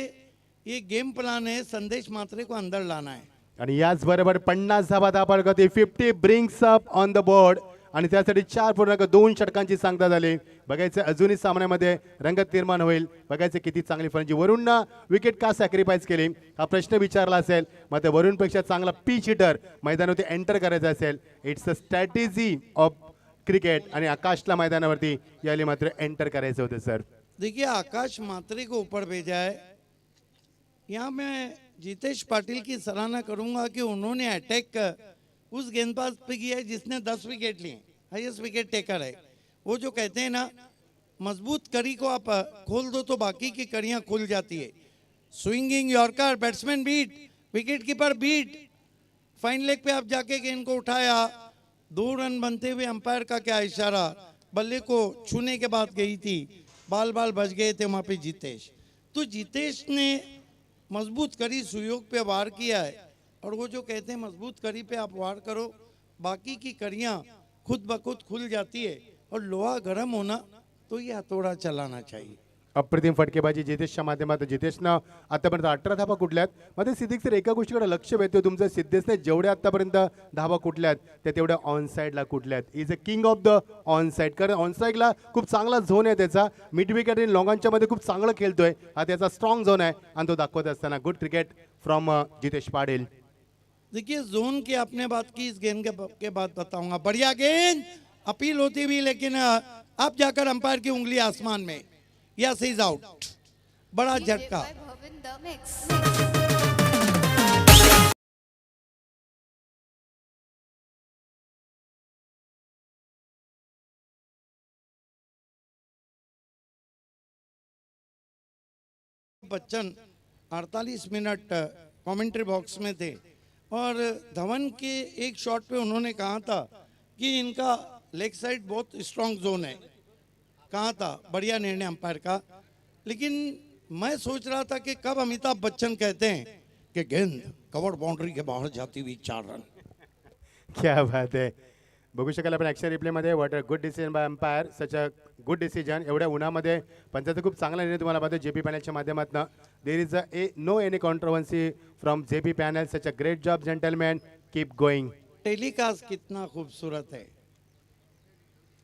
ये गेम प्लान है, संदेश मात्रे को अंदर लाना है। आणि याचबरोबर 50 धावा दाबार गती 50 brings up on the board आणि त्यासाठी 4.2 षटकांची सांगता झाली. बघायचं अजूनही सामन्यामध्ये रंगत निर्माण होईल. बघायचं किती चांगली फलंदाजी. वरुणनं विकेट का सॅक्रिफाईस केली हा प्रश्न विचारला असेल. मग वरुणपेक्षा चांगला पिच हिटर मैदानावरती एंटर करायचा असेल. It's a strategy of cricket आणि आकाशला मैदानावरती यायला मात्र एंटर करायचं होतं सर. देखिए आकाश मात्रे को ऊपर भेजा है. यहाँ मैं जितेश पाटिल की सराहना करूंगा कि उन्होंने अटैक उस गेंदबाज पे किया है जिसने 10 विकेट लिए, हाईएस्ट विकेट टेकर है. वो जो कहते हैं ना, मजबूत कड़ी को आप खोल दो तो बाकी की कड़ियां खुल जाती है. Swinging yorker, batsman beat, wicket keeper beat, fine leg पे आप जाके गेंद को उठाया. 2 रन बनते हुए अंपायर का क्या इशारा, बल्ले को छूने के बाद गई थी, बाल बच गए थे वहां पे जितेश. तो जितेश ने मजबूत कड़ी सुयोग पे वार किया है, और वो जो कहते हैं मजबूत कड़ी पे आप वार करो, बाकी की कड़ियां खुद ब खुद खुल जाती है. और लोहा गर्म होना तो ये हथौड़ा चलाना चाहिए. अप्रतिम फटकेबाजी जितेशच्या माध्यमातून. जितेशनं आतापर्यंत 18 धावा कुठल्यात. मध्ये सिद्दीक सर एका गोष्टीकडे लक्ष वेधतो तुमचं. सिद्धेशने जेवढ्या आतापर्यंत धावा कुठल्यात त्या तेवढ्या ऑन साईडला कुठल्यात. Is a king of the on side. कारण ऑन साईडला खूप चांगला झोन आहे त्याचा. मिड विकेट आणि लॉंगांच्या मध्ये खूप चांगलं खेळतोय. हा त्याचा स्ट्रॉंग झोन आहे आणि तो दाखवत असताना good cricket from Jitesh Patil. देखिए जोन की आपने बात की, इस गेंद के बाद बताऊंगा. बढ़िया गेंद, अपील होती भी, लेकिन अब जाकर अंपायर की उंगली आसमान में. Yes, is out. बड़ा झटका. बच्चन 48 मिनट कमेंट्री बॉक्स में थे, और धवन के एक शॉट पे उन्होंने कहा था कि इनका लेग साइड बहुत स्ट्रांग जोन है. कहा था, बढ़िया निर्णय अंपायर का. लेकिन मैं सोच रहा था कि कब अमिताभ बच्चन कहते हैं कि गेंद कवर बाउंड्री के बाहर जाती हुई 4 रन. क्या बात आहे. बघू शकाल आपण ॲक्शन रिप्लेमध्ये. What a good decision by umpire. Such a good decision. एवढ्या उन्हामध्ये पंचायत खूप चांगला निर्णय तुम्हाला पाहतो जेपी पॅनलच्या माध्यमातून. There is a no any controversy from JP panel. Such a great job gentleman. Keep going. Telecast कितना खूबसूरत है,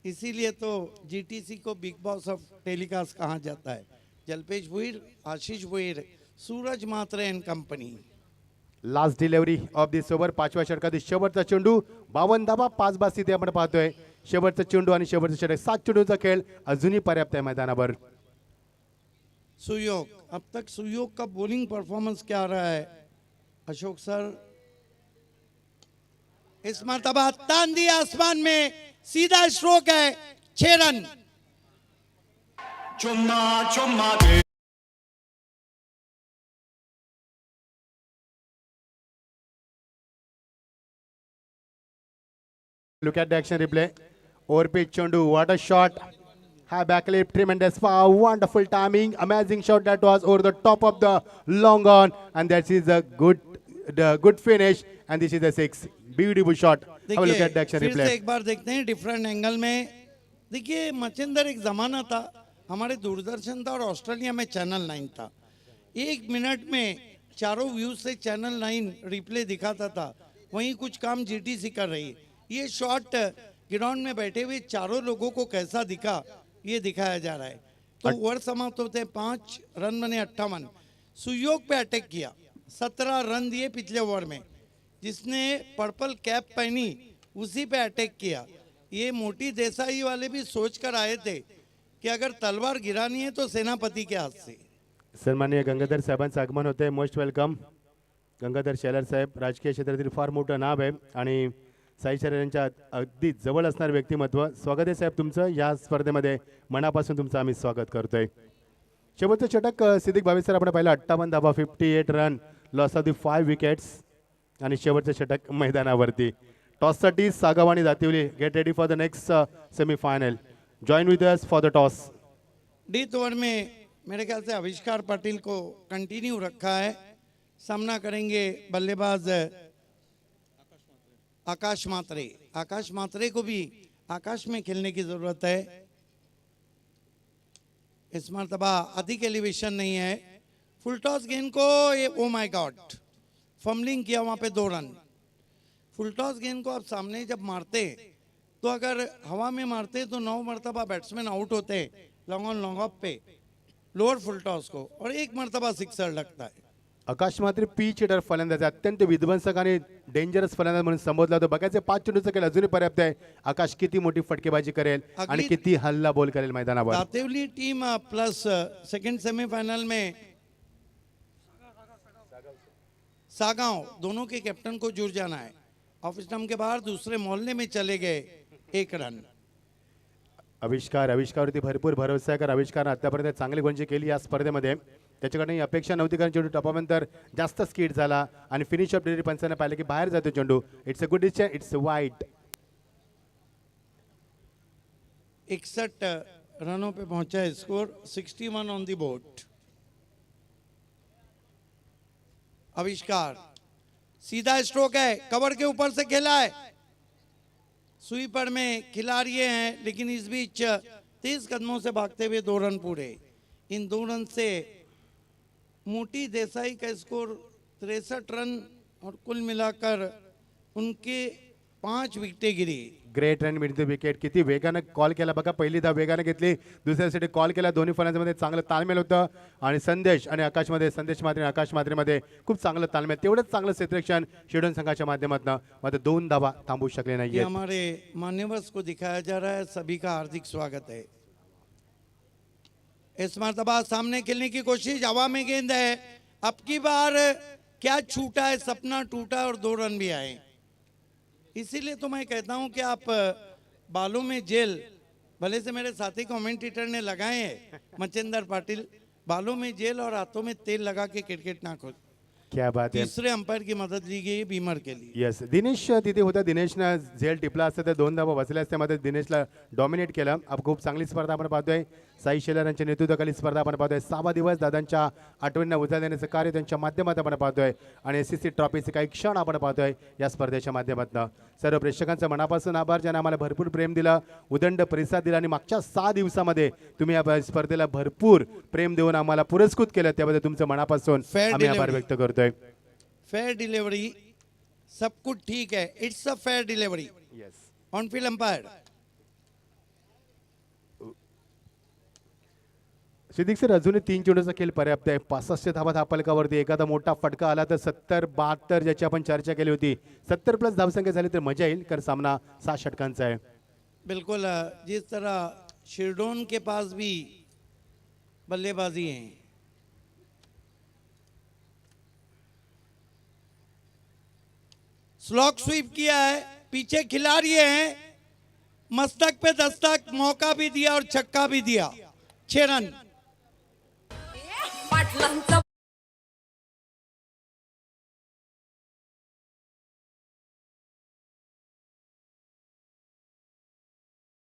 इसीलिए तो जीटीसी को बिग बॉस ऑफ टेलीकास्ट कहा जाता है. Jalpesh Bhuir, Ashish Bhuir, Suraj Matre and company. Last delivery of this over. 5व्या षटकातील शेवटचा चेंडू. 52 धावा 5 बाद स्थिती आपण पाहतोय. शेवटचा चेंडू आणि शेवटचं षटक. 7 चेंडूचा खेळ अजूनही पर्याप्त आहे मैदानावर. सुयोग, अब तक सुयोग का बॉलिंग परफॉर्मेंस क्या रहा है अशोक सर? इस मर्तबा तान दिया आसमान में, सीधा स्ट्रोक है, 6 run. Look at the action replay. Overpitch Chandu, what a shot. High backlip, tremendous power, wonderful timing, amazing shot that was over the top of the long on, and that is a good finish, and this is a 6. Beautiful shot. Have a look at the action फिर से replay. एक बार देखते हैं different angle में. देखिए मचिंदर, एक जमाना था हमारे दूरदर्शन था और ऑस्ट्रेलिया में चैनल 9 था. 1 मिनट में चारों व्यूज से चैनल 9 रिप्ले दिखाता था. वहीं कुछ काम जीटीसी कर रही है. ये शॉट ग्राउंड में बैठे हुए चारों लोगों को कैसा दिखा, ये दिखाया जा रहा है. तो ओवर समाप्त होते हैं, 5 रन बने 58. सुयोग पे अटैक किया, 17 रन दिए पिछले ओवर में. जिसने पर्पल कैप पहनी उसी पे अटैक किया. ये मोटी देसाई वाले भी सोच कर आए थे कि अगर तलवार गिरानी है तो सेनापति के हाथ से. सन्माननीय गंगाधर साहेबांचं आगमन होते. मोस्ट वेलकम गंगाधर शेलार साहेब. राजकीय क्षेत्रातील फार मोठं नाव आहे आणि साई शेलार यांच्या अगदी जवळ असणारं व्यक्तिमत्व. स्वागत आहे साहेब तुमचं या स्पर्धेमध्ये. मनापासून तुमचं आम्ही स्वागत करतोय. शेवटचं षटक सिद्दीक भावे सर आपण पाहिलं. 58 धावा, 58 run, loss of the 5 wickets आणि शेवटचं षटक मैदानावरती. टॉससाठी सागावानी जातिवली. Get ready for the next semifinal. Join with us for the toss. Death over में मेरे ख्याल से आविष्कार पाटिल को कंटिन्यू रखा है। सामना करेंगे बल्लेबाज आकाश मात्रे। आकाश मात्रे को भी आकाश में खेलने की जरूरत है। इस मरतबा अधिक एलिवेशन नहीं है। फुल टॉस गेंद को ये ओ माय गॉड, फम्बलिंग किया वहां पे 2 रन। फुल टॉस गेंद को आप सामने जब मारते तो अगर हवा में मारते तो 9 मरतबा बैट्समैन आउट होते long on long off pay lower full toss को, और 1 मरतबा सिक्सर लगता है। आकाश मात्र पिच हिटर फलंदाज आहे. अत्यंत विध्वंसक आणि डेंजरस फलंदाज म्हणून संबोधला जातो. बघायचे 5 चेंडूचा खेळ अजूनही पर्याप्त आहे. आकाश किती मोठी फटकेबाजी करेल आणि अगदी- किती हल्ला बॉल करेल मैदानावर. दातेवली टीम प्लस सेकंड सेमीफाइनल में सागांव दोनों के कैप्टन को जुड़ जाना है। ऑफ स्टंप के बाहर दूसरे मोहल्ले में चले गए, 1 रन। आविष्कारवरती भरपूर भरोसा आहे, कारण आविष्कार आतापर्यंत चांगली गोंजी केली या स्पर्धेमध्ये. त्याच्याकडे ही अपेक्षा नव्हती, कारण चेंडू टपानंतर जास्त स्किड झाला आणि फिनिश ऑफ डिलिव्हरी पंचाने पाहिलं की बाहेर जातो चेंडू. It's a good decision, it's वाईट. 61 रनों पे पहुंचा है स्कोर, 61 ऑन दी बोर्ड। आविष्कार सीधा स्ट्रोक है, कवर के ऊपर से खेला है। स्वीपर में खिलाड़ी हैं, लेकिन इस बीच तेज कदमों से भागते हुए 2 रन पूरे। इन 2 रन से मोटी देसाई का स्कोर 63 रन और कुल मिलाकर उनके 5 विकेटें गिरी। Great run mid the wicket. किती वेगानं कॉल केला बघा. पहिली धाव वेगानं घेतली, दुसऱ्यासाठी कॉल केला. दोन्ही फलंदाजांमध्ये चांगलं ताळमेळ होतं आणि संदेश आणि आकाशमध्ये, संदेश मात्रे आणि आकाश मात्रेमध्ये खूप चांगलं ताळमेळ. तेवढंच चांगलं क्षेत्ररक्षण शिडोन संघाच्या माध्यमातून. मात्र 2 धावा थांबू शकले ये नाहीये. हमारे मान्यवर्स को दिखाया जा रहा है, सभी का हार्दिक स्वागत है। इस मरतबा सामने खेलने की कोशिश, हवा में गेंद है। अब की बार क्या छूटा है, सपना टूटा और 2 रन भी आए। इसीलिए तो मैं कहता हूं कि आप बालों में जेल, भले से मेरे साथी कमेंटेटर ने लगाए हैं मचिंदर पाटिल, बालों में जेल और हाथों में तेल लगा के क्रिकेट ना खोल। क्या बात आहे. तीसरे अंपायर की मदद ली गई बीमर के लिए। येस, दिनेश तिथे होता. दिनेशनं झेल टिपला असतं तर 2 धावा बसल्या असत्या. मात्र दिनेशला डॉमिनेट केलं. अब खूप चांगली स्पर्धा आपण पाहतोय. साई शेलार यांच्या नेतृत्वाखाली स्पर्धा आपण पाहतोय. 6वा दिवस दादांच्या आठवणींना उजाळा देण्याचं कार्य त्यांच्या माध्यमातून आपण पाहतोय आणि SCC ट्रॉफीचे काही क्षण आपण पाहतोय या स्पर्धेच्या माध्यमातून. सर्व प्रेक्षकांचं मनापासून आभार, ज्यांना आम्हाला भरपूर प्रेम दिलं, उदंड प्रतिसाद दिला आणि मागच्या 6 दिवसामध्ये तुम्ही या स्पर्धेला भरपूर प्रेम देऊन आम्हाला पुरस्कृत केलं, त्याबद्दल तुमचं मनापासून Fair आम्ही आभार delivery. व्यक्त करतोय. फेयर डिलीवरी, सब कुछ ठीक है। It's a fair delivery yes. On field umpire. Siddique sir, अजूनही 3 चेंडूचा खेळ पर्याप्त आहे. 65 धावा धापलकावरती एखादा मोठा फटका आला तर 70-72 ज्याची आपण चर्चा केली होती, 70+ धावसंख्या झाली तर मजा येईल, कारण सामना 6 षटकांचा आहे. बिल्कुल जिस तरह शिरडोन के पास भी बल्लेबाजी है, स्लॉक स्वीप किया है, पीछे खिलाड़ी हैं, मस्तक पे दस्तक, मौका भी दिया और छक्का भी दिया। 6 रन। पाटलांचा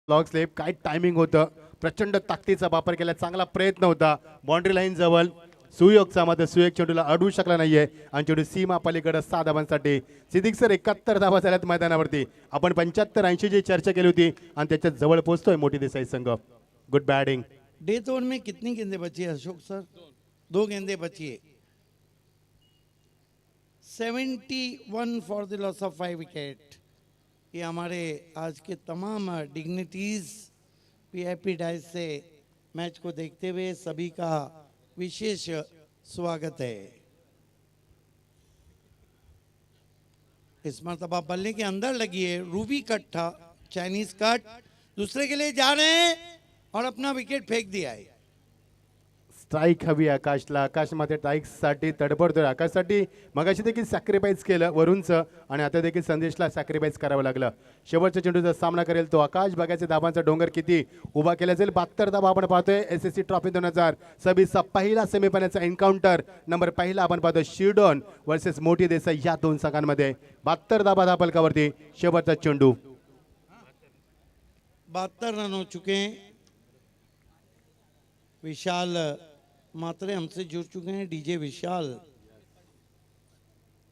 लॉग स्लेप, काय टायमिंग होतं, प्रचंड ताकदीचा वापर केला, चांगला प्रयत्न होता. बाउंड्री लाईन जवळ सुयोगचा, मात्र सुयोग चेंडूला अडवू शकला नाहीये आणि चेंडू सीमा पलीकडे 6 धावांसाठी. सिद्दीक सर, 71 धावा झाल्यात मैदानावरती. आपण 75-80 ची चर्चा केली होती आणि त्याच्या जवळ पोहोचतोय मोठी देसाई संघ. Good batting. डेथ ओवर में कितनी गेंदें बची है अशोक सर? 2 गेंदें बची है। 71 for the loss of 5 wicket. ये हमारे आज के तमाम डिग्निटीज VIP डाइस से मैच को देखते हुए सभी का विशेष स्वागत है। इस मरतबा बल्ले के अंदर लगी है, रूबी कट था, चाइनीज कट, दूसरे के लिए जा रहे हैं और अपना विकेट फेंक दिया है। स्ट्राईक हवी आकाशला. आकाश मात्र स्ट्राईकसाठी तडपडतोय. आकाशसाठी मगाशी देखील सॅक्रिफाईस केलं वरूनचं आणि आता देखील संदेशला सॅक्रिफाईस करावं लागलं. शेवटच्या चेंडूचा सामना करेल तो आकाश. बघायचे धाबांचा डोंगर किती उभा केला जाईल. 72 धावा आपण पाहतोय. SSC ट्रॉफी 2026 पहिला सेमीफायनलचा एन्काउंटर नंबर पहिला आपण पाहतोय. शिरडोन वर्सेस मोठी देसाई या 2 संघांमध्ये 72 धावा धापलकावरती शेवटचा चेंडू. 72 रन हो चुके हैं। विशाल मात्रे हमसे जुड़ चुके हैं, डीजे विशाल,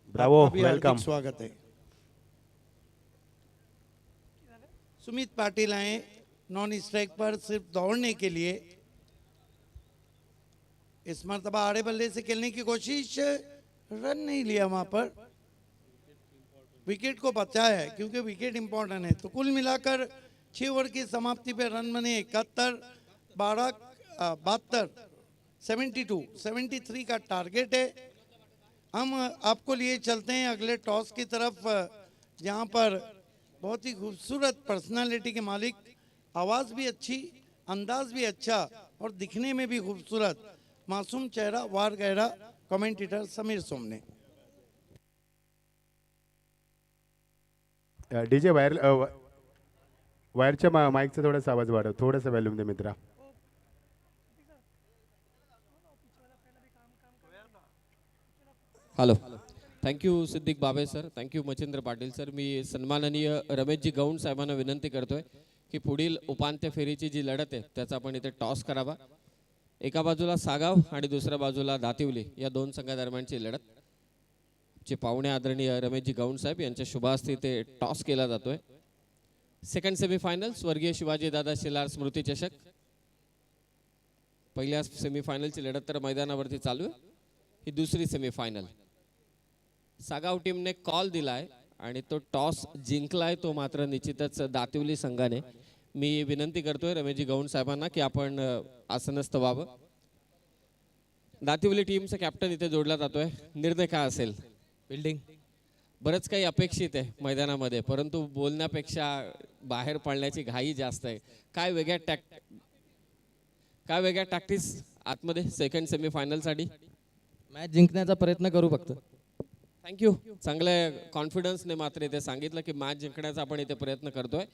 ब्रावो, आपका भी हार्दिक वेलकम। स्वागत है। सुमित पाटिल आए नॉन स्ट्राइक पर सिर्फ दौड़ने के लिए। इस मरतबा आड़े बल्ले से खेलने की कोशिश, रन नहीं लिया वहां पर, विकेट को बचाया है क्योंकि विकेट इंपॉर्टेंट है। तो कुल मिलाकर 6 ओवर की समाप्ति पे रन बने 71, 72, 73 का टारगेट है। हम आपको लिए चलते हैं अगले टॉस की तरफ, जहां पर बहुत ही खूबसूरत पर्सनालिटी के मालिक, आवाज़ भी अच्छी, अंदाज भी अच्छा और दिखने में भी खूबसूरत, मासूम चेहरा, वार गहरा, कमेंटेटर समीर सोमने। डीजे वायरच्या माईकचा थोडासा आवाज वाढव, थोडासा व्हॅल्यूम दे मित्रा. Hello, thank you Siddique Babe sir, thank you Machhindra Patil sir. मी सन्माननीय रमेशजी गौंड साहेबांना विनंती करतोय की पुढील उपांत्य फेरीची जी लढत आहे त्याचा आपण इथे टॉस करावा. एका बाजूला सागाव आणि दुसऱ्या बाजूला दातिवली या दोन संघादरम्यानची लढत. चे पाहुणे आदरणीय रमेशजी गौंड साहेब यांच्या शुभास्ते इथे टॉस केला जातोय. सेकंड सेमीफायनल स्वर्गीय शिवाजी दादा शिलार स्मृती चषक. पहिल्या सेमीफायनलची लढत तर मैदानावरती चालू आहे. ही दुसरी सेमीफायनल. सागाव टीमने कॉल दिलाय आणि तो टॉस जिंकलाय तो मात्र निश्चितच दातिवली संघाने. मी विनंती करतोय रमेशजी गौंड साहेबांना की आपण आसनस्थ व्हावं. दातिवली टीमचा कॅप्टन इथे जोडला जातोय. निर्णय काय असेल? बिल्डिंग बरंच काही अपेक्षित आहे मैदानामध्ये, परंतु बोलण्यापेक्षा बाहेर पडण्याची घाई जास्त आहे. काय वेगळ्या टॅक्टिस आतमध्ये सेकंड सेमीफायनलसाठी? मॅच जिंकण्याचा प्रयत्न करू फक्त. थँक्यू. चांगल्या कॉन्फिडन्सने मात्र इथे सांगितलं की मॅच जिंकण्याचा आपण इथे प्रयत्न करतोय.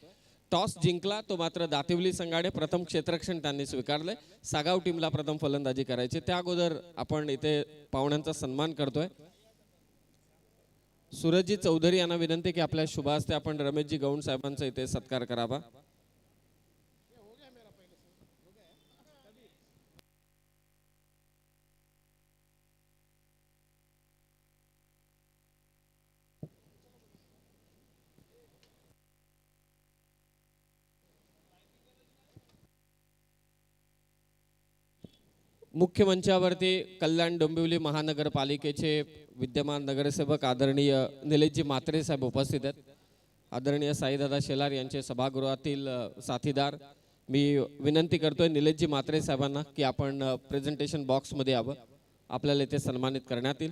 टॉस जिंकला तो मात्र दातिवली संघाने प्रथम क्षेत्ररक्षण त्यांनी स्वीकारलंय. सागाव टीमला प्रथम फलंदाजी करायची. त्या अगोदर आपण इथे पाहुण्यांचा सन्मान करतोय. सूरजजी चौधरी यांना विनंती की आपल्या शुभ हस्ते आपण रमेशजी गौंड साहेबांचा इथे सत्कार करावा. मुख्य मंचावरती कल्याण डोंबिवली महानगरपालिकेचे विद्यमान नगरसेवक आदरणीय निलेशजी म्हात्रे साहेब उपस्थित आहेत. आदरणीय साईदादा शेलार यांचे सभागृहातील साथीदार. मी विनंती करतोय निलेशजी म्हात्रे साहेबांना की आपण प्रेझेंटेशन बॉक्समध्ये यावं. आपल्याला इथे सन्मानित करण्यात येईल.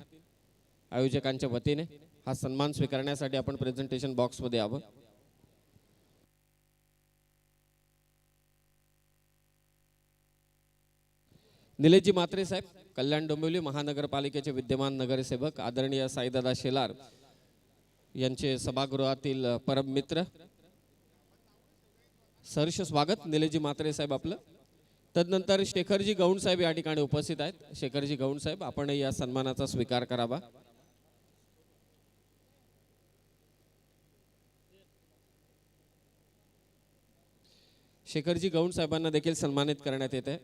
आयोजकांच्या वतीने हा सन्मान स्वीकारण्यासाठी आपण प्रेझेंटेशन बॉक्समध्ये यावं. निलेशजी म्हात्रे साहेब, कल्याण डोंबिवली महानगरपालिकेचे विद्यमान नगरसेवक आदरणीय साईदादा शेलार यांचे सभागृहातील परम मित्र. सहर्ष स्वागत निलेशजी म्हात्रे साहेब आपलं. तदनंतर शेखरजी गौंड साहेब या ठिकाणी उपस्थित आहेत. शेखरजी गौंड साहेब, आपण या सन्मानाचा स्वीकार करावा. शेखरजी गौंड साहेबांना देखील सन्मानित करण्यात येते.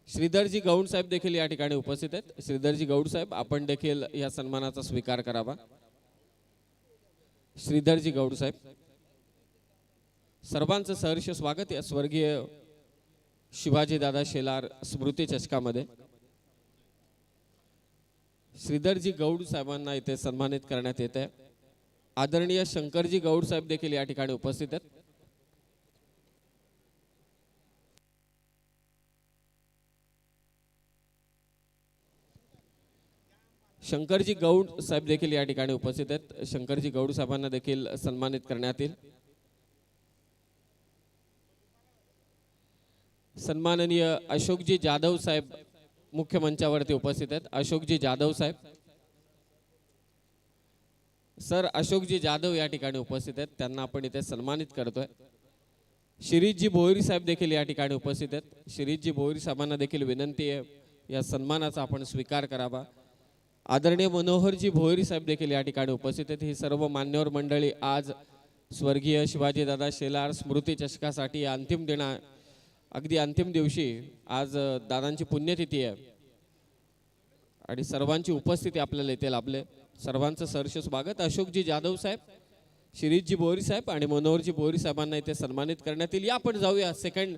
श्रीधरजी गौंड साहेब देखील या ठिकाणी उपस्थित आहेत. श्रीधरजी गौंड साहेब, आपण देखील या सन्मानाचा स्वीकार करावा. श्रीधरजी गौंड साहेब, सर्वांचं सहर्ष स्वागत या स्वर्गीय शिवाजी दादा शेलार स्मृती चषकामध्ये. श्रीधरजी गौड साहेबांना इथे सन्मानित करण्यात येत आहे. आदरणीय शंकरजी गौड साहेब देखील या ठिकाणी उपस्थित आहेत. शंकरजी गौड साहेब देखील या ठिकाणी उपस्थित आहेत. शंकरजी गौड साहेबांना देखील सन्मानित करण्यात येईल. सन्माननीय अशोकजी जाधव साहेब मुख्य मंचावरती उपस्थित आहेत. अशोकजी जाधव साहेब, सर अशोकजी जाधव या ठिकाणी उपस्थित आहेत. त्यांना आपण इथे सन्मानित करतोय. शिरीषजी भोईर साहेब देखील या ठिकाणी उपस्थित आहेत. शिरीषजी भोईर साहेबांना देखील विनंती आहे या सन्मानाचा आपण स्वीकार करावा. आदरणीय मनोहरजी भोईर साहेब देखील या ठिकाणी उपस्थित आहेत. ही सर्व मान्यवर मंडळी आज स्वर्गीय शिवाजीदादा शेलार स्मृती चषकासाठी अंतिम दिवशी आज दादांची पुण्यतिथी आहे. आणि सर्वांची उपस्थिती आपल्याला इथे लाभले. सर्वांचं सहर्ष स्वागत. अशोकजी जाधव साहेब, शिरीषजी बोरी साहेब आणि मनोहरजी बोरी साहेबांना इथे सन्मानित करण्यात येईल. या आपण जाऊया सेकंड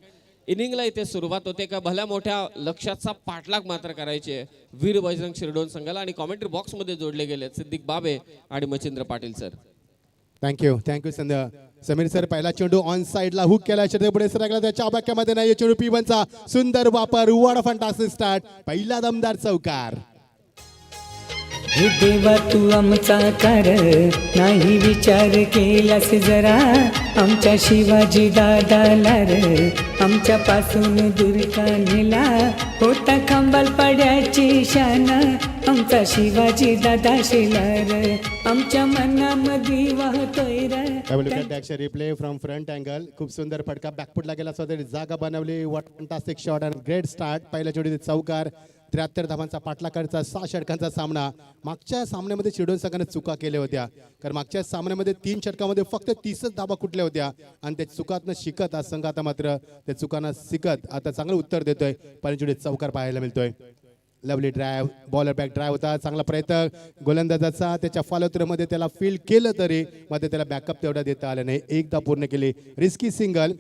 इनिंगला. इथे सुरुवात होते का भल्या मोठ्या लक्ष्याचा पाठलाग मात्र करायचे आहे वीर बजरंग शिरडोन संघाला. आणि कॉमेंट्री बॉक्समध्ये जोडले गेले सिद्दीक बाबे आणि Machhindra Patil sir. Thank you Sameer sir. पहिला चेंडू ऑन साइडला हुक केला, चेंडू पुढे सरकला, त्याच्या अबाक्यामध्ये नाही. चेंडू P1चा सुंदर वापर. What a fantastic start. पहिला दमदार चौकार. हे देवा तू आमचा कर, नाही विचार केलास जरा, आमच्या शिवाजी दादाला रे आमच्या पासून दूर का नेला, होता खांबाल पड्याची शान आमचा शिवाजी दादा शेलार, आमच्या मनामध्ये वाहतोय रे. Replay from front angle. खूप सुंदर फटका बॅकफुटला गेला, स्वतः जागा बनवली. What fantastic shot and great start. पहिल्या चेंडू चौकार. 73 धावांचा पाठलागाचा 6 षटकांचा सामना. मागच्या सामन्यामध्ये शिरडोन संघाने चुका केल्या होत्या, कारण मागच्या सामन्यामध्ये 3 षटकामध्ये फक्त 30च धावा कुठल्या होत्या आणि त्या चुकातनं शिकत आज संघ आता मात्र त्या चुकांना शिकत आता चांगलं उत्तर देतोय. पहिल्या चौकार पाहायला मिळतोय. Lovely drive, bowler back drive होता. चांगला प्रयत्न गोलंदाजाचा. त्याच्या फॉलोथ्रोमध्ये त्याला फील्ड केलं तरी मध्ये त्याला बॅकअप तेवढा देता आला नाही. एकदा पूर्ण केली. Risky single.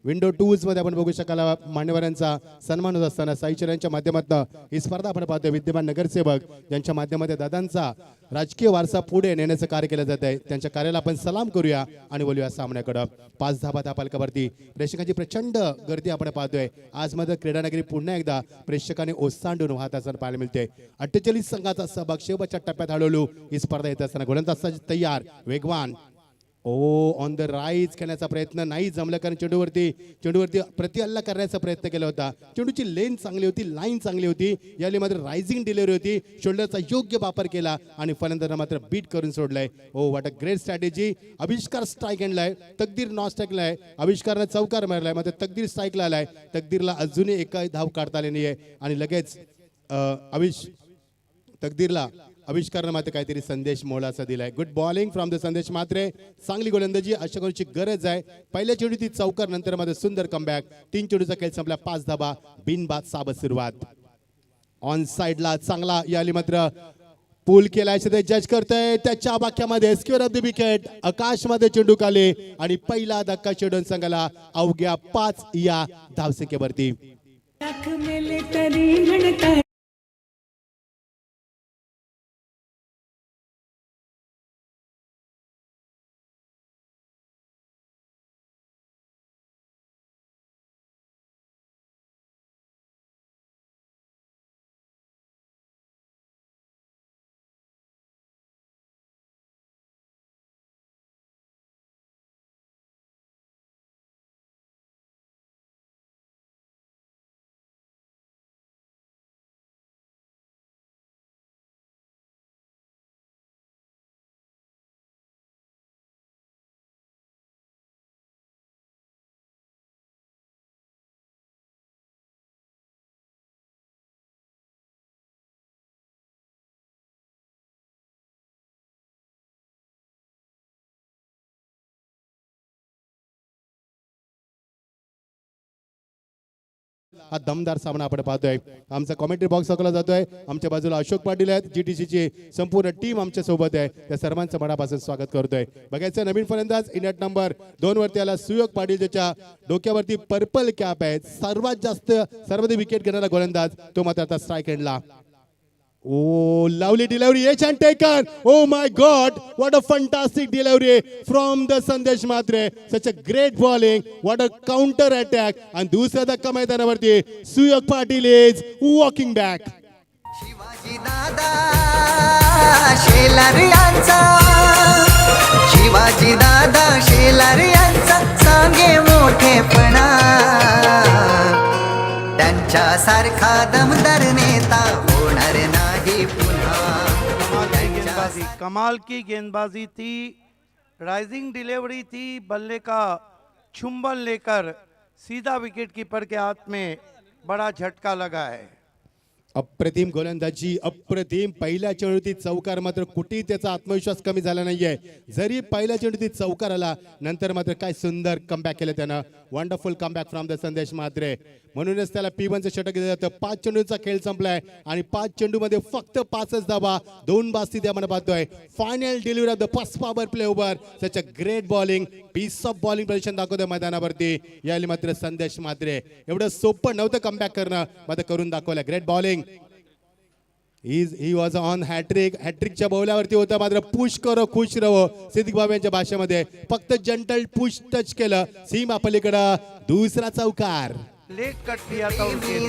विंडो टूल्स मध्ये आपण बघू शकाल मान्यवरांचा सन्मान होत असताना साईचर यांच्या माध्यमातून ही स्पर्धा आपण पाहतोय. विद्यमान नगरसेवक ज्यांच्या माध्यमातून दादांचा राजकीय वारसा पुढे नेण्याचं कार्य केलं जात आहे, त्यांच्या कार्याला आपण सलाम करूया आणि बोलूया सामन्याकडं. 5 धाबा त्या पालकावरती प्रेक्षकांची प्रचंड गर्दी आपण पाहतोय. आज मध्ये क्रीडानगरी पुन्हा एकदा प्रेक्षकांनी ओसांडून वाहत असताना पाहायला मिळते. 48 संघाचा सहभाग शेवटच्या टप्प्यात हळूहळू ही स्पर्धा येत असताना गोलंदाज तयार, वेगवान. ऑन द राईज खेळण्याचा प्रयत्न नाही जमला, कारण चेंडूवरती प्रति हल्ला करण्याचा प्रयत्न केला होता. चेंडूची लेन चांगली होती, लाईन चांगली होती. यावेळी मात्र रायझिंग डिलिव्हरी होती. शोल्डरचा योग्य वापर केला आणि फलंदाजांना मात्र बीट करून सोडलाय. What a great strategy. Avishkar strike एंडलाय, तकदीर नॉन स्ट्राईकला आहे. आविष्कारनं चौकार मारलाय, मात्र तकदीर स्ट्राईकला आलाय. तकदीरला अजूनही एका धाव काढता आली नाहीये आणि लगेच तकदीरला आविष्कारनं मात्र काहीतरी संदेश मोलाचा दिलाय. गुड बॉलिंग फ्रॉम द संदेश मात्रे. चांगली गोलंदाजी अशा कोणाची गरज आहे. पहिल्या चेंडूची चौकार, नंतर मध्ये सुंदर कमबॅक. 3 चेंडूचा खेळ संपला. 5 धाबा बिनबाद साबत सुरुवात. ऑन साइडला चांगला याली मात्र पूल केलाय, ते जज करतोय. त्याच्या बाक्यामध्ये स्क्वेअर ऑफ द विकेट. आकाशमध्ये चेंडू खाली आणि पहिला धक्का शिरडोन संघाला अवघ्या 5 या धावसंख्येवरती. हा दमदार सामना आपण पाहतोय. आमचा कॉमेंट्री बॉक्स दाखवला जातोय. आमच्या बाजूला अशोक पाटील आहेत. GTCची संपूर्ण टीम आमच्या सोबत आहे. त्या सर्वांचं मनापासून स्वागत करतोय. बघायचं नवीन फलंदाज इंडिया नंबर 2 वरती आला सुयोग पाटील, ज्याच्या डोक्यावरती पर्पल कॅप आहे. सर्वात जास्त सर्वाधिक विकेट घेणारा गोलंदाज तो मात्र आता स्ट्राईक एंडला. Oh, lovely delivery, edge and taken. Oh my God, what a fantastic delivery from the Sandesh Matre. Such a great bowling. What a counter attack. And दूसरा धक्का मैदानावरती सुयोग Patil is walking back. Shivaji दादा शेलार यांचा, शिवाजी दादा शेलार यांचा सांगे मोठेपणा, त्यांच्या सारखा दमदार नेता होणार नाही पुन्हा. कमाल की गेंदबाजी थी, राइजिंग डिलीवरी थी. बल्ले का चुंबन लेकर सीधा विकेट कीपर के हाथ में बड़ा झटका लगा है. अप्रतिम गोलंदाजी, अप्रतिम. पहिल्या चेंडूतील चौकार मात्र कुठेही त्याचा आत्मविश्वास कमी झाला नाहीये. जरी पहिल्या चेंडूतील चौकार आला, नंतर मात्र काय सुंदर कमबॅक केलं त्यानं. वंडरफुल कमबॅक फ्रॉम द संदेश म्हात्रे. म्हणूनच त्याला P1चं षटक दिलं जातं. 5 चेंडूचा खेळ संपलाय आणि 5 चेंडूमध्ये फक्त 5च धावा, 2 बास्ती त्या आपण पाहतोय. Final delivery of the first power play over. Such a great bowling, piece of bowling प्रदर्शन दाखवतोय मैदानावरती. यावेळी मात्र संदेश म्हात्रे. एवढं सोपं नव्हतं कमबॅक करणं, मात्र करून दाखवलं. Great bowling. He was on hattrick. हॅट्रिकच्या बौल्यावरती होता, मात्र पुश करो खुश रहो सिद्दीक बाबा यांच्या भाषेमध्ये. फक्त जंटल पुश टच केलं. सीमा पलीकडं दुसरा चौकार. लेट कट किया था उसके,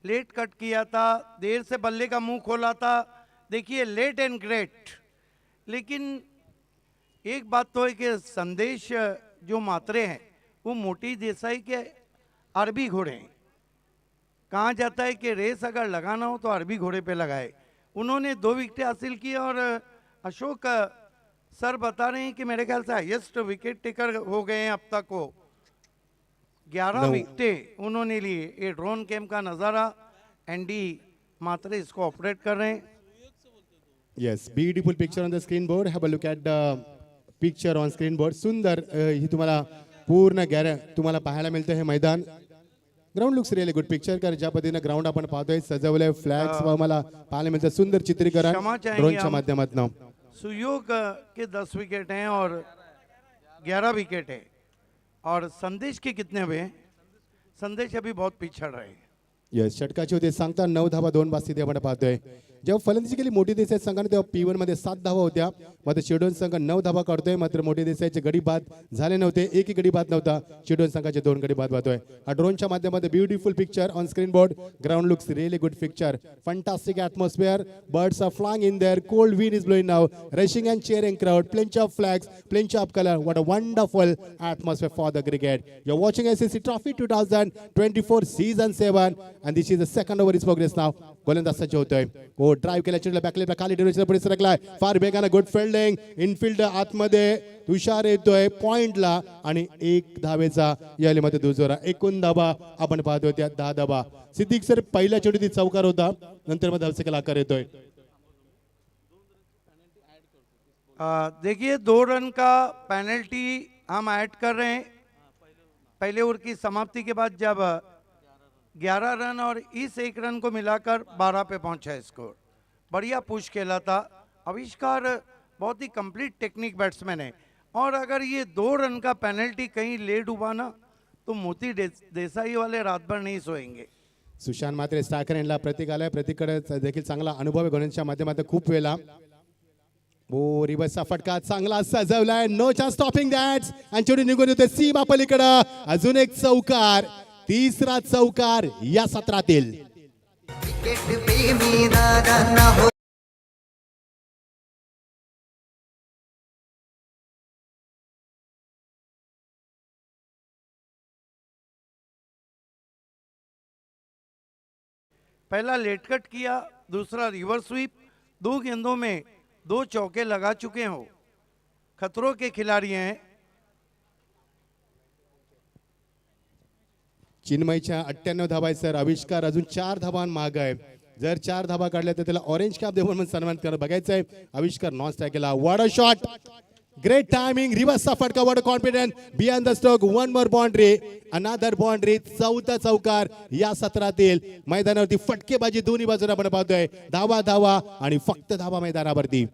लेट कट किया था, देर से बल्ले का मुंह खोला था. देखिए लेट एंड ग्रेट. लेकिन एक बात तो है कि संदेश जो मात्रे हैं वो मोटी देसाई के अरबी घोड़े हैं. कहा जाता है कि रेस अगर लगाना हो तो अरबी घोड़े पे लगाए. उन्होंने 2 विकेटें हासिल की और अशोक सर बता रहे हैं कि मेरे ख्याल से हाईएस्ट विकेट टेकर हो गए हैं अब तक. वो 11 विकेटें उन्होंने लिए. ये ड्रोन कैम्प का नज़ारा, एंडी मात्रे इसको ऑपरेट कर रहे हैं. Yes, beautiful picture on the screen board. Have a look at the picture on screen board. सुंदर ही तुम्हाला पूर्ण तुम्हाला पाहायला मिळतं हे मैदान. Ground looks really good picture. कर ज्या पद्धतीने ग्राउंड आपण पाहतोय सजवलंय, फ्लॅग्स मला पाहायला मिळतं. सुंदर चित्रीकरण ड्रोनच्या माध्यमातून. सुयोग के 10 विकेट हैं और 11 विकेट है. और संदेश के कितने हुए हैं? संदेश अभी बहुत पिछड़ रहे हैं. येस, षटकाची होते सांगता 9 धावा 2 बास्ती ते आपण पाहतोय. जेव्हा फलंदाजी केली मोठी देसाई संघाने तेव्हा P1 मध्ये 7 धावा होत्या, मात्र चिरडोन संघ 9 धावा काढतोय. मात्र मोठी देसाईचे गडी बाद झाले नव्हते, एकही गडी बाद नव्हता. चिरडोन संघाचे 2 गडी बाद होतोय. हा ड्रोनच्या माध्यमातून beautiful picture on screen board. Ground looks really good picture. Fantastic atmosphere. Birds are flying in there. Cold wind is blowing now. Rushing and cheering crowd. Plenty of flags, plenty of color. What a wonderful atmosphere for the cricket. You're watching SSC Trophy 2024 season 7 and this is the second over is progress now. गोलंदाज सज्ज होतोय. ओ drive केला, चेंडूला बॅकलेटला खाली डिरेक्शनला पुढे सरकलाय. फार वेगानं good fielding. Enfield आतमध्ये तुषार येतोय पॉइंटला आणि 1 धावेचा याली मध्ये दुजोरा. एकूण धावा आपण पाहतोय त्या 10 धावा. सिद्दीक सर पहिल्या चेंडूत चौकार होता, नंतर मग धावसेकेला आकार येतोय. देखिए 2 रन का पेनल्टी हम ऐड कर रहे हैं. पहले ओवर की समाप्ति के बाद जब 11 रन और इस 1 रन को मिलाकर 12 पे पहुंचा है स्कोर. बढ़िया पुश खेला था. आविष्कार बहुत ही कंप्लीट टेक्निक बैट्समैन है और अगर ये 2 रन का पेनल्टी कहीं लेट हुआ ना तो मोती देसाई वाले रात भर नहीं सोएंगे. सुशांत मात्रे स्टाकर यांना प्रतीक आलाय. प्रतीकडे देखील चांगला अनुभव आहे गोलंदाजीच्या माध्यमातून खूप वेळा. ओ रिवर्सचा फटका चांगला सजवलाय. No chance stopping that. आणि चेंडू निघून येतोय सीमा पलीकडं. अजून एक चौकार, तिसरा चौकार या सत्रातील. क्रिकेट प्रेमी दादांना हो. पहला लेट कट किया, दूसरा रिवर्स स्वीप. 2 गेंदों में 2 चौके लगा चुके हो. खतरों के खिलाड़ी हैं. चिन्मयच्या 98 धावा आहेत सर. आविष्कार अजून 4 धावां माग आहे. जर 4 धावा काढल्या तर त्याला ऑरेंज कॅप देऊन म्हणून सन्मान करणं बघायचं आहे. आविष्कार नॉन स्ट्राईक केला. What a shot. Great timing. रिवर्सचा फटका. What a confidence. Beyond the stroke. 1 more boundary, another boundary. चौथा चौकार या सत्रातील. मैदानावरती फटकेबाजी दोन्ही बाजूला आपण पाहतोय. धावा धावा आणि फक्त धावा मैदानावरती.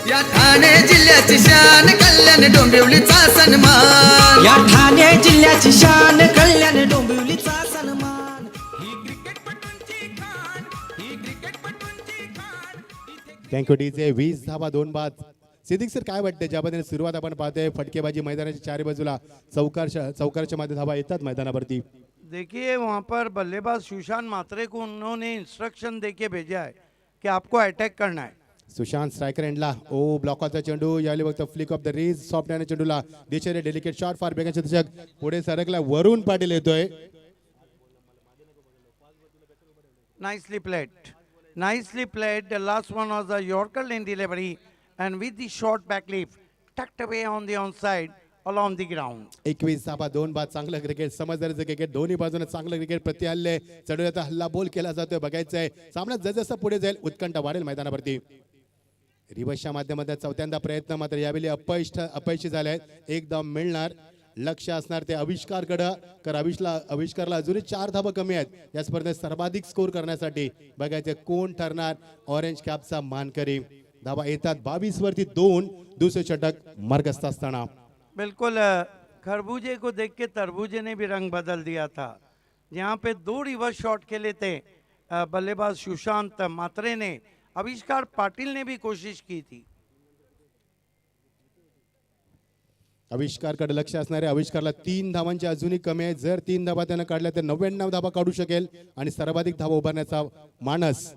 या ठाणे जिल्ह्याची शान कल्याण डोंबिवलीचा सन्मान. या ठाणे जिल्ह्याची शान कल्याण डोंबिवलीचा सन्मान. ही क्रिकेटपटूंची खाण, ही क्रिकेटपटूंची खाण. Thank you DJ. 20 धावा 2 बाद. सिद्दीक सर काय वाटतं ज्या पद्धतीने सुरुवात आपण पाहतोय फटकेबाजी मैदानाच्या चारी बाजूला चौकारच्या मध्ये धावा येतात मैदानावरती. देखिए वहाँ पर बल्लेबाज सुशांत मात्रे को उन्होंने इंस्ट्रक्शन देके भेजा है कि आपको अटैक करना है. सुशांत स्ट्रायकर एंडला. ओ ब्लॉकचा चेंडू यावेळी बघतो. Flick off the wrist. Soft hand चेंडूला दिशेने डेलिकेट शॉट. फार बेगाचे दशक पुढे सरकला. वरुण पाटील येतोय. Nicely played. Nicely played. The last one was a Yorker lane delivery and with the short back leaf tucked away on the onside along the ground. 21 धाबा 2 बाद चांगलं cricket समजदारीचं cricket दोन्ही बाजूने चांगलं क्रिकेट प्रति हल्ले चढवण्याचा हल्ला बोल केला जातोय बघायचं आहे सामना जसं पुढे जाईल उत्कंठा वाढेल मैदानावरती रिवर्सच्या माध्यमातून चौथ्यांदा प्रयत्न मात्र यावेळी अपयशी झाले आहेत एक धाव मिळणार लक्ष असणार ते आविष्कारकडं तर आविष्कारला अजूनही 4 धाबा कमी आहेत या स्पर्धेत सर्वाधिक स्कोर करण्यासाठी बघायचे कोण ठरणार ऑरेंज कॅपचा मानकरी धाबा येतात 22 वरती 2 दुसरे षटक मार्गस्थ असताना बिल्कुल खरबूजे को देख के तरबूजे ने भी रंग बदल दिया था जहाँ पे 2 रिवर्स शॉट खेले थे बल्लेबाज सुशांत मात्रे ने आविष्कार पाटिल ने भी कोशिश की थी. आविष्कारकडे लक्ष असणारे आविष्कारला 3 धावांची अजूनही कमी आहे जर 3 धाबा त्यानं काढल्या तर 99 धाबा काढू शकेल आणि सर्वाधिक धावा उभारण्याचा मानस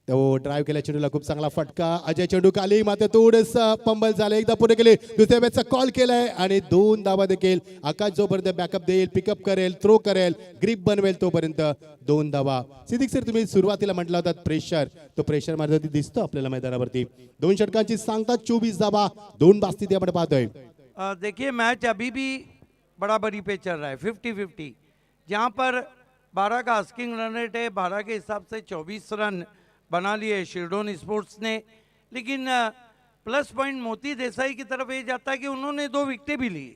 तो ड्राईव्ह केल्या चेंडूला खूप चांगला फटका अजय चेंडू खाली मात्र थोडस पंबल झालं एकदा पुढे गेले दुसऱ्या बॅचचा कॉल केलाय आणि 2 धाबा देखील आकाश जोपर्यंत बॅकअप देईल पिकअप करेल थ्रो करेल ग्रिप बनवेल तोपर्यंत 2 धावा सिद्दीक सर तुम्ही सुरुवातीला म्हटलं होतं प्रेशर तो प्रेशर मध्ये दिसतो आपल्याला मैदानावरती 2 षटकांची सांगता 24 धाबा 2 बास्ती आपण पाहतोय. देखिए मैच अभी भी बराबरी पे चल रहा है 50-50 जहाँ पर 12 का आस्किंग रन रेट है 12 के हिसाब से 24 रन बना लिए शिरडोन स्पोर्ट्स ने लेकिन प्लस पॉइंट मोती देसाई की तरफ ये जाता है कि उन्होंने 2 विकेटें भी ली.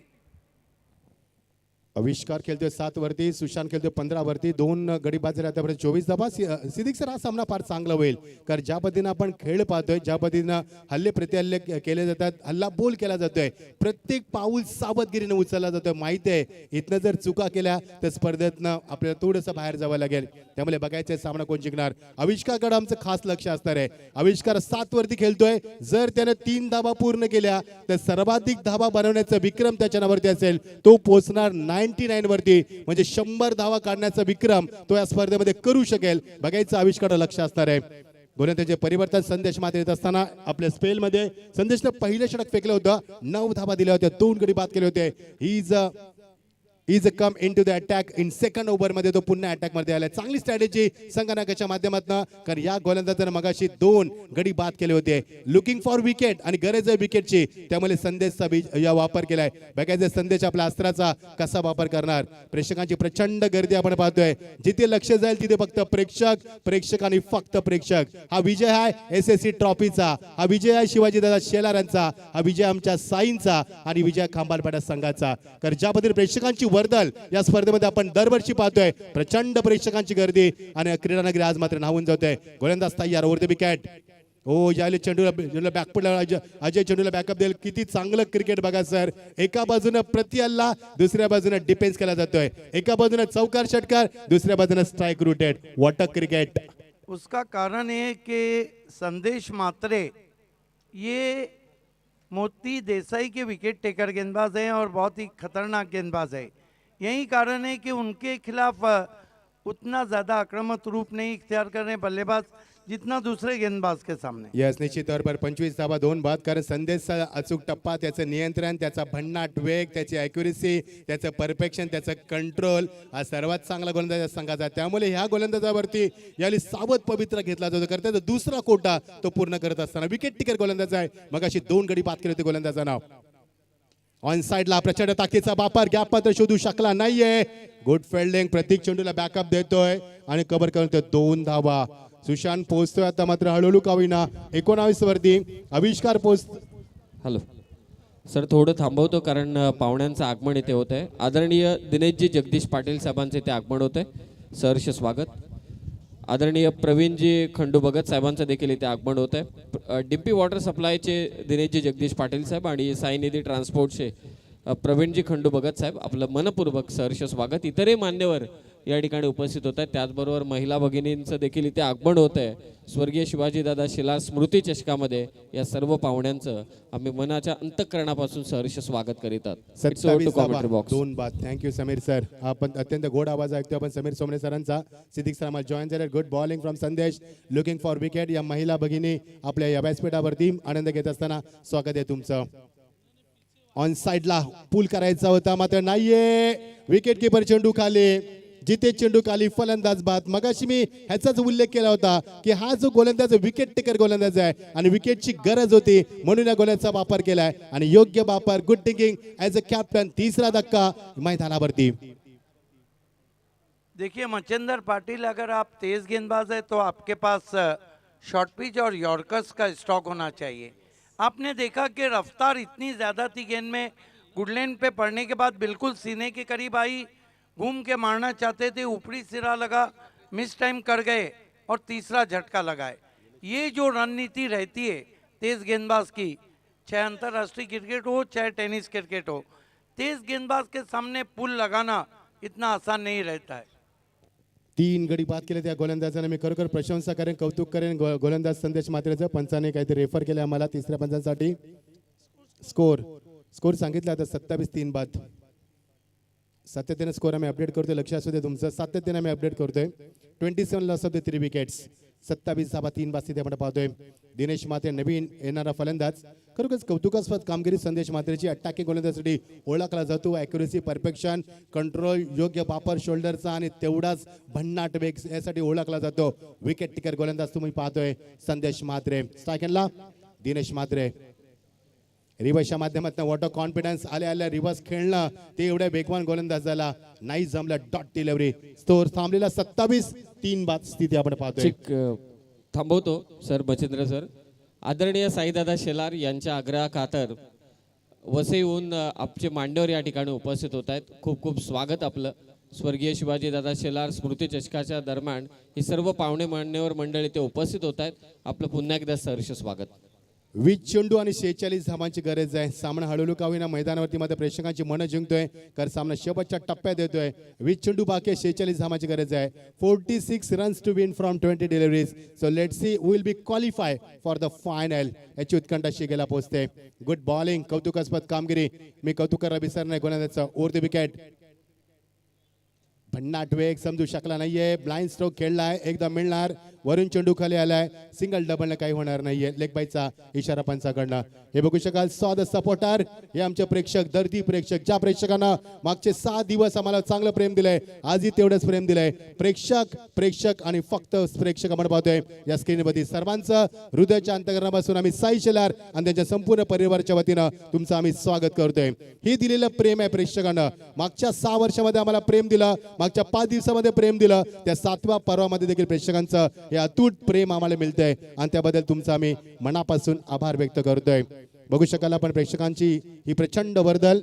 आविष्कार खेळतोय 7 वरती सुशांत खेळतोय 15 वरती 2 गडी बाद झाले आतापर्यंत 24 धाबा सिद्दीक सर हा सामना फार चांगला होईल कारण ज्या पद्धतीने आपण खेळ पाहतोय ज्या पद्धतीने हल्ले प्रतिहल्ले केले जातात हल्ला बोल केला जातोय प्रत्येक पाऊल सावधगिरीने उचलला जातोय माहिती आहे इथनं जर चुका केल्या तर स्पर्धेतनं आपल्याला थोडंसं बाहेर जावं लागेल त्यामुळे बघायचंय सामना कोण जिंकणार. आविष्कारकडे आमचं खास लक्ष असणार आहे आविष्कार 7 वरती खेळतोय जर त्याने 3 धाबा पूर्ण केल्या तर सर्वाधिक धाबा बनवण्याचा विक्रम त्याच्या नावावरती असेल तो पोहोचणार 99 वरती म्हणजे 100 धावा काढण्याचा विक्रम तो या स्पर्धेमध्ये करू शकेल बघायचं आविष्कार लक्ष असणार आहे. गोलंदाजीचे परिवर्तन संदेश मात्र येत असताना आपल्या स्पेलमध्ये संदेशने पहिलं षटक फेकलं होतं 9 धावा दिल्या होत्या 2 गडी बाद केले होते is come in to the attack in second over मध्ये तो पुन्हा अटॅक मध्ये आलाय चांगली स्ट्रॅटेजी संगणकाच्या माध्यमातून कारण या गोलंदाजाने मगाशी 2 गडी बाद केले होते लुकिंग फॉर विकेट आणि गरज आहे विकेटची त्यामुळे संदेशचा या वापर केलाय बघायचं संदेश आपल्या अस्त्राचा कसा वापर करणार. प्रेक्षकांची प्रचंड गर्दी आपण पाहतोय जिथे लक्ष जाईल तिथे फक्त प्रेक्षक आणि फक्त प्रेक्षक हा विजय आहे SSC ट्रॉफीचा हा विजय आहे शिवाजीदादा शेलारांचा हा विजय आमच्या साईंचा आणि विजय खांबालपाडा संघाचा कारण ज्या पद्धतीने प्रेक्षकांची वर्दळ या स्पर्धेमध्ये आपण दरवर्षी पाहतोय प्रचंड प्रेक्षकांची गर्दी आणि क्रीडानगरी आज मात्र नाहून जातोय. गोलंदाज तयार ओव्हर द विकेट याले चेंडूला बॅकपुटला अजय चेंडूला बॅकअप देईल किती चांगलं क्रिकेट बघा सर एका बाजूने प्रति हल्ला दुसऱ्या बाजूने डिफेन्स केला जातोय एका बाजूने चौकार षटकार दुसऱ्या बाजूने strike rooted what a cricket. उसका कारण है कि संदेश मात्रे ये मोती देसाई के विकेट टेकर गेंदबाज हैं और बहुत ही खतरनाक गेंदबाज है यही कारण है कि उनके खिलाफ उतना ज़्यादा आक्रामक रूप नहीं इख्तियार कर रहे बल्लेबाज जितना दूसरे गेंदबाज के सामने. यस निश्चित तौर पर 25 धावा 2 बाद कारण संदेशचा अचूक टप्पा त्याचं नियंत्रण त्याचा भन्नाट वेग त्याची ॲक्युरेसी त्याचं परफेक्शन त्याचं कंट्रोल हा सर्वात चांगला गोलंदाज संघाचा त्यामुळे ह्या गोलंदाजावरती यावेळी सावध पवित्र घेतला जातो कारण त्याचा दुसरा कोटा तो पूर्ण करत असताना विकेट टिकर गोलंदाज आहे मग अशी 2 गडी बाद केले होते गोलंदाजाचं नाव. ऑन साइडला प्रचंड ताकदीचा वापर गॅप मात्र शोधू शकला नाहीये गुड फिल्डिंग प्रतीक चेंडूला बॅकअप देतोय आणि कव्हर करतोय 2 धावा. सुशांत पोहोचतोय आता मात्र हळूहळू का होईना 19 वरती आविष्कार हॅलो सर थोडं थांबवतो कारण पाहुण्यांचं आगमन इथे होत आहे आदरणीय दिनेशजी जगदीश पाटील साहेबांचे ते आगमन होत आहे सहर्ष स्वागत. आदरणीय प्रवीणजी खंडू भगत साहेबांचं देखील इथे आगमन होत आहे. डिम्पी वॉटर सप्लायचे दिनेशजी जगदीश पाटील साहेब आणि साईनिधी ट्रान्सपोर्टचे प्रवीणजी खंडू भगत साहेब आपलं मनपूर्वक सहर्ष स्वागत. इतरही मान्यवर या ठिकाणी उपस्थित होत आहेत त्याचबरोबर महिला भगिनींचं देखील इथे आगमन होत आहे. स्वर्गीय शिवाजीदादा शिलार स्मृती चषकामध्ये या सर्व पाहुण्यांचं आम्ही मनाच्या अंतःकरणापासून सहर्ष स्वागत करीतात. 2 बाद थँक्यू समीर सर आपण अत्यंत गोड आवाज ऐकतो आपण समीर सोमणे सरांचा. सिद्दीक सर आम्हाला जॉईन झाले गुड बॉलिंग फ्रॉम संदेश लुकिंग फॉर विकेट या महिला भगिनी आपल्या या व्यासपीठावरती आनंद घेत असताना स्वागत आहे तुमचं. ऑन साइडला पूल करायचा होता मात्र नाहीये विकेट किपर चेंडू खाली जिथे चेंडू खाली फलंदाज बाद. मगाशी मी ह्याचाच उल्लेख केला होता की हा जो गोलंदाज विकेट टेकर गोलंदाज आहे आणि विकेटची गरज होती म्हणून या गोलंदाजाचा वापर केलाय आणि योग्य वापर. Good thinking as a captain. तिसरा धक्का मैदानावरती. देखिए मचिंदर पाटिल, अगर आप तेज गेंदबाज है तो आपके पास शॉर्ट पिच और यॉर्कर्स का स्टॉक होना चाहिए. आपने देखा कि रफ्तार इतनी ज़्यादा थी गेंद में, गुडलैंड पे पड़ने के बाद बिल्कुल सीने के करीब आई, घूम के मारना चाहते थे, ऊपरी सिरा लगा, मिस टाइम कर गए और तीसरा झटका लगाए. ये जो रणनीति रहती है तेज गेंदबाज की, चाहे अंतर्राष्ट्रीय क्रिकेट हो चाहे टेनिस क्रिकेट हो, तेज गेंदबाज के सामने पुल लगाना इतना आसान नहीं रहता है. 3 गडी बाद केले त्या गोलंदाजाने. मी खरोखर प्रशंसा करेन, कौतुक करेन गोलंदाज संदेश म्हात्रेचं. पंचाने काहीतरी रेफर केलं आम्हाला तिसऱ्या पंचांसाठी. स्कोर सांगितलं आता 27-3 बाद. सातत्याने स्कोर आम्ही अपडेट करतोय, लक्ष असू दे तुमचं. सातत्याने आम्ही अपडेट करतोय. 27 लॉस ऑफ द 3 विकेट्स. 27-3 बाद स्थिती आपण पाहतोय. दिनेश म्हात्रे नवीन येणारा फलंदाज. खरोखरच कौतुकास्पद कामगिरी संदेश म्हात्रेची. अटॅकिंग गोलंदाजासाठी ओळखला जातो. ॲक्युरेसी, परफेक्शन, कंट्रोल, योग्य वापर शोल्डरचा आणि तेवढाच भन्नाट वेग यासाठी ओळखला जातो. विकेट टेकर गोलंदाज तुम्ही पाहतोय संदेश म्हात्रे. स्ट्रायकरला दिनेश म्हात्रे. रिव्हर्सच्या माध्यमातून वॉटर कॉन्फिडन्स आल्या रिव्हर्स खेळणं ते एवढ्या वेगवान गोलंदाजाला नाही जमलं. Dot delivery. स्कोर थांबलेला 27-3 बाद स्थिती आपण पाहतोय. थांबवतो सर, मच्छिंद्र सर. आदरणीय साईदादा शेलार यांच्या आग्रहाखातर वसईहून आपचे मांडवर या ठिकाणी उपस्थित होत आहेत. खूप खूप स्वागत आपलं. स्वर्गीय शिवाजीदादा शेलार स्मृती चषकाच्या दरम्यान ही सर्व पाहुणे मान्यवर मंडळी ते उपस्थित होत आहेत. आपलं पुन्हा एकदा सहर्ष स्वागत. 20 चेंडू आणि 46 धावांची गरज आहे. सामना हळूहळू का होईना मैदानावरती मात्र प्रेक्षकांची मनं जिंकतोय, कारण सामना शेवटच्या टप्प्यात येतोय. 20 चेंडू बाकी आहे, 46 धावांची गरज आहे. 46 runs to win from 20 deliveries. So let's see will be qualify for the final. याची उत्कंठा शिगेला पोहोचते. गुड बॉलिंग, कौतुकास्पद कामगिरी. मी कौतुक करायला विसरणार गोलंदाजाचा. Over the wicket. भन्नाट वेग समजू शकला नाहीये. ब्लाइंड स्ट्रोक खेळलाय, एकदा मिळणार. वरून चेंडू खाली आलाय. सिंगल डबलने काही होणार नाहीये. लेग बाईचा इशारा पंचाकडनं. हे बघू शकाल. सॉ द सपोर्टर. हे आमचे प्रेक्षक, दर्दी प्रेक्षक, ज्या प्रेक्षकांना मागचे 6 दिवस आम्हाला चांगलं प्रेम दिलंय, आजही तेवढंच प्रेम दिलंय. प्रेक्षक आणि फक्त प्रेक्षक आपण पाहतोय या स्क्रीनवरती. सर्वांचं हृदयाच्या अंतःकरणापासून आम्ही साई शेलार आणि त्यांच्या संपूर्ण परिवाराच्या वतीनं तुमचं आम्ही स्वागत करतोय. हे दिलेलं प्रेम आहे प्रेक्षकांना. मागच्या 6 वर्षामध्ये आम्हाला प्रेम दिलं, मागच्या 5 दिवसामध्ये प्रेम दिलं, त्या 7व्या पर्वामध्ये देखील प्रेक्षकांचं हे अतूट प्रेम आम्हाला मिळतंय आणि त्याबद्दल तुमचा आम्ही मनापासून आभार व्यक्त करतोय. बघू शकाल आपण प्रेक्षकांची ही प्रचंड वर्दळ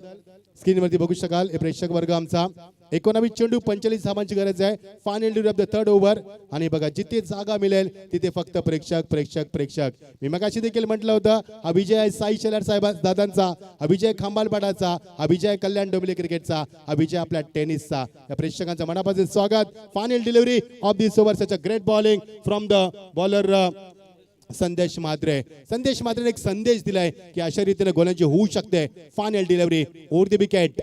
स्क्रीनवरती बघू शकाल. हे प्रेक्षक वर्ग आमचा. 19 चेंडू 45 धावांची गरज आहे. Final delivery of the 3rd over. आणि बघा जिथे जागा मिळेल तिथे फक्त प्रेक्षक. मी मगाशी देखील म्हटलं होतं, हा विजय आहे साई शेलार साहेब दादांचा, हा विजय खांबालपाडाचा, हा विजय कल्याण डोंबिवली क्रिकेटचा, हा विजय आपल्या टेनिसचा. या प्रेक्षकांचं मनापासून स्वागत. Final delivery of this over. Such a great bowling from the bowler संदेश म्हात्रे. संदेश म्हात्रेने एक संदेश दिलाय की अशा रीतीने गोलांची होऊ शकते. Final delivery. Over the wicket.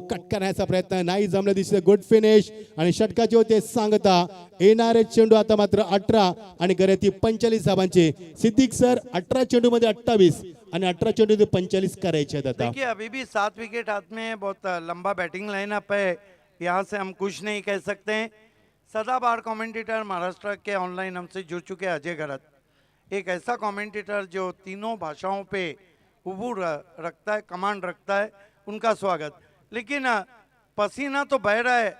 Cut करण्याचा प्रयत्न नाही जमलं. दिसतं. Good finish. आणि षटकाचे होते सांगता येणारे चेंडू आता मात्र 18 आणि गरज 45 धावांची. सिद्दीक सर 18 चेंडू मध्ये 28 आणि 18 चेंडू मध्ये 45 करायचे आहेत आता. देखिए अभी भी 7 विकेट हाथ में है, बहुत लंबा बैटिंग लाइनअप है, यहाँ से हम कुछ नहीं कह सकते हैं. सदाबहार कमेंटेटर महाराष्ट्र के ऑनलाइन हमसे जुड़ चुके अजय गरत, एक ऐसा कमेंटेटर जो तीनों भाषाओं पे उबूर रखता है, कमांड रखता है, उनका स्वागत. लेकिन पसीना तो बह रहा है,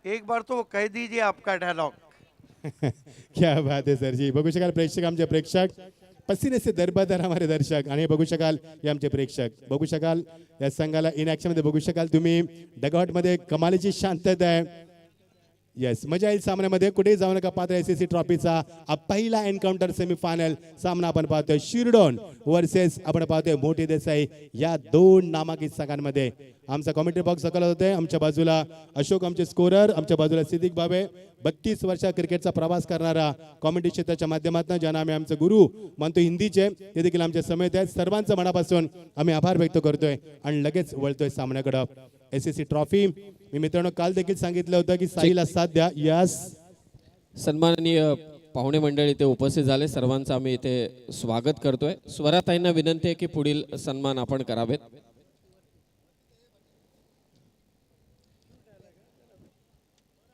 एक बार तो कह दीजिए आपका डायलॉग. क्या बात है सर जी. बघू शकाल प्रेक्षक, आमचे प्रेक्षक पसीने से दरबदर हमारे दर्शक. आणि बघू शकाल हे आमचे प्रेक्षक. बघू शकाल या संघाला इन ऍक्शन मध्ये बघू शकाल तुम्ही. डगआउट मध्ये कमालीची शांतता आहे. येस, मजा येईल सामन्यामध्ये. कुठेही जाऊ नका. पात्र SSC ट्रॉफीचा हा पहिला एन्काउंटर सेमीफायनल सामना आपण पाहतोय. शिरडोन वर्सेस आपण पाहतोय मोठी देसाई या 2 नामांकित संघांमध्ये. आमचा कॉमेंट्री बॉक्स सकल होतोय. आमच्या बाजूला अशोक आमचे स्कोरर, आमच्या बाजूला सिद्दीक बाबे 32 वर्षा क्रिकेटचा प्रवास करणारा कॉमेंट्री क्षेत्राच्या माध्यमातून ज्यांना आम्ही आमचे गुरु मानतो हिंदीचे, ते देखील आमच्या समेत आहेत. सर्वांचं मनापासून आम्ही आभार व्यक्त करतोय आणि लगेच वळतोय सामन्याकडे. SSC ट्रॉफी मी मित्रांनो काल देखील सांगितलं होतं की साईला साथ द्या. यस, सन्माननीय पाहुणे मंडळी इथे उपस्थित झाले, सर्वांचं आम्ही इथे स्वागत करतोय. स्वराताईंना विनंती आहे की पुढील सन्मान आपण करावेत.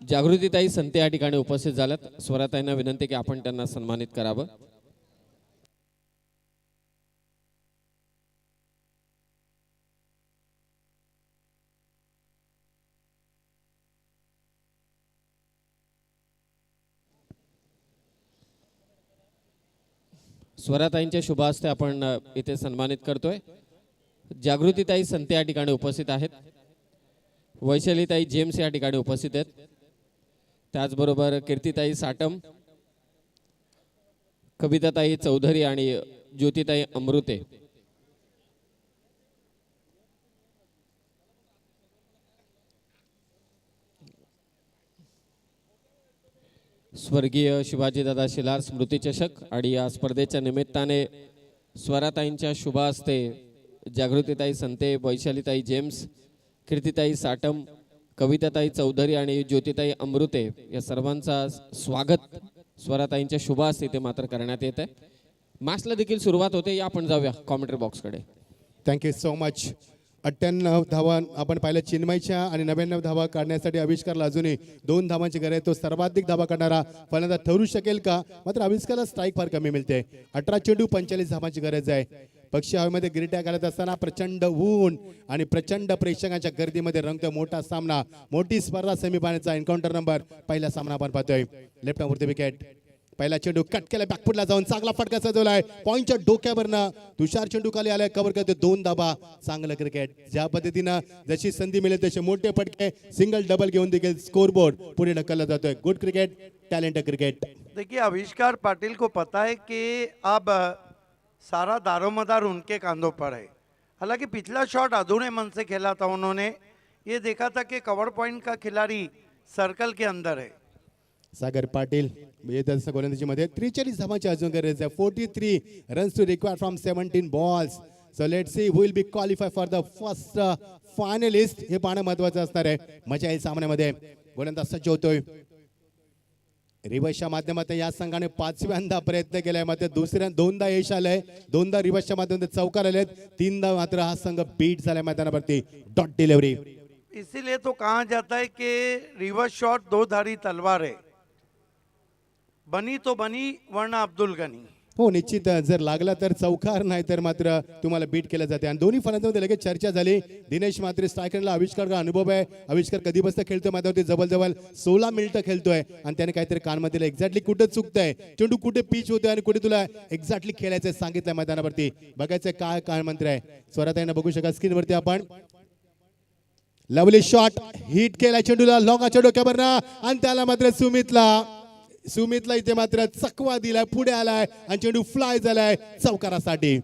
जागृतीताई संते या ठिकाणी उपस्थित झाल्यात. स्वराताईंना विनंती की आपण त्यांना सन्मानित करावं. स्वराताईंच्या शुभ हस्ते आपण इथे सन्मानित करतोय. जागृतीताई संते या ठिकाणी उपस्थित आहेत. वैशालीताई जेम्स या ठिकाणी उपस्थित आहेत. त्याचबरोबर कीर्तिताई साटम, कविताताई चौधरी आणि ज्योतिताई अमृते. स्वर्गीय शिवाजीदादा शिलार स्मृती चषक आणि या स्पर्धेच्या निमित्ताने स्वराताईंच्या शुभ हस्ते जागृतीताई संते, वैशालीताई जेम्स, कीर्तिताई साटम, कविताताई चौधरी आणि ज्योतिताई अमृते या सर्वांचा स्वागत स्वराताईंच्या शुभ हस्ते इथे मात्र करण्यात येत आहे. मॅचला देखील सुरुवात होते. या आपण जाऊया कॉमेंट्री बॉक्सकडे. Thank you so much. 98 धावा आपण पाहिलं चिन्मयच्या आणि 99 धावा काढण्यासाठी आविष्कारला अजूनही 2 धावांची गरज आहे. तो सर्वाधिक धावा काढणारा फलंदाज ठरू शकेल का? मात्र आविष्कारला स्ट्राईक फार कमी मिळते. 18 चेंडू 45 धावांची गरज आहे. पक्षी हवेमध्ये गिरट्या घालत असताना प्रचंड ऊन आणि प्रचंड प्रेक्षकांच्या गर्दीमध्ये रंगतो मोठा सामना, मोठी स्पर्धा. सेमीफायनलचा एन्काउंटर नंबर पहिला सामना आपण पाहतोय. लेफ्ट आर्मवरती विकेट. पहिला चेंडू कट केला, बॅकफुटला जाऊन चांगला फटका सजवलाय. पॉईंटच्या डोक्यावरनं तुषार चेंडू खाली आलाय, कव्हर करते 2 धाबा. चांगलं क्रिकेट. ज्या पद्धतीनं जशी संधी मिळेल तसे मोठे फटके, सिंगल डबल घेऊन देखील स्कोरबोर्ड पुढे ढकलला जातोय. Good cricket, talented cricket. देखिए आविष्कार पाटिल को पता है कि अब सारा दारोमदार उनके कांधों पर है. हालांकि पिछला शॉट अधूरे मन से खेला था उन्होंने. ये देखा था कि कवर पॉइंट का खिलाड़ी सर्कल के अंदर है. सागर पाटील येत्या गोलंदाजीमध्ये 43 धावांची अजून गरज आहे. 43 runs to required from 17 balls. So let's see who will be qualify for the first finalist. हे पाहणं महत्त्वाचं असणार आहे. मजा येईल सामन्यामध्ये. गोलंदाज सज्ज होतोय. रिवर्सच्या माध्यमातून या संघाने 5व्यांदा प्रयत्न केलाय, मात्र दोनदा यश आलंय. 2दा रिवर्सच्या माध्यमातून चौकार आलेत. 3दा मात्र हा संघ बीट झालाय मैदानावरती. Dot delivery. इसीलिए तो कहा जाता है कि रिवर्स शॉट 2 धारी तलवार है. बनी तो बनी वरना अब्दुल गनी. हो निश्चित. जर लागला तर चौकार, नाही तर मात्र तुम्हाला बीट केलं जाते. आणि दोन्ही फलंदाजांमध्ये लगेच चर्चा झाली. दिनेश मात्रे स्ट्रायकरला आविष्कार का अनुभव आहे. आविष्कार कधीपासून खेळतोय मैदानावरती? जवळ 16 मिनिटं खेळतोय आणि त्याने काहीतरी कानमध्ये एक्झॅक्टली कुठे चुकतंय, चेंडू कुठे पिच होतोय आणि कुठे तुला एक्झॅक्टली खेळायचं सांगितलंय मैदानावरती. बघायचं काय काय मंत्र आहे. स्वराताईंना बघू शकाल स्क्रीनवरती आपण. लवली शॉट हिट केला चेंडूला लॉंगाच्या डोक्यावरनं आणि त्याला मात्र सुमितला इथे मात्र चकवा दिलाय, पुढे आलाय आणि चेंडू फ्लाय झालाय चौकारासाठी.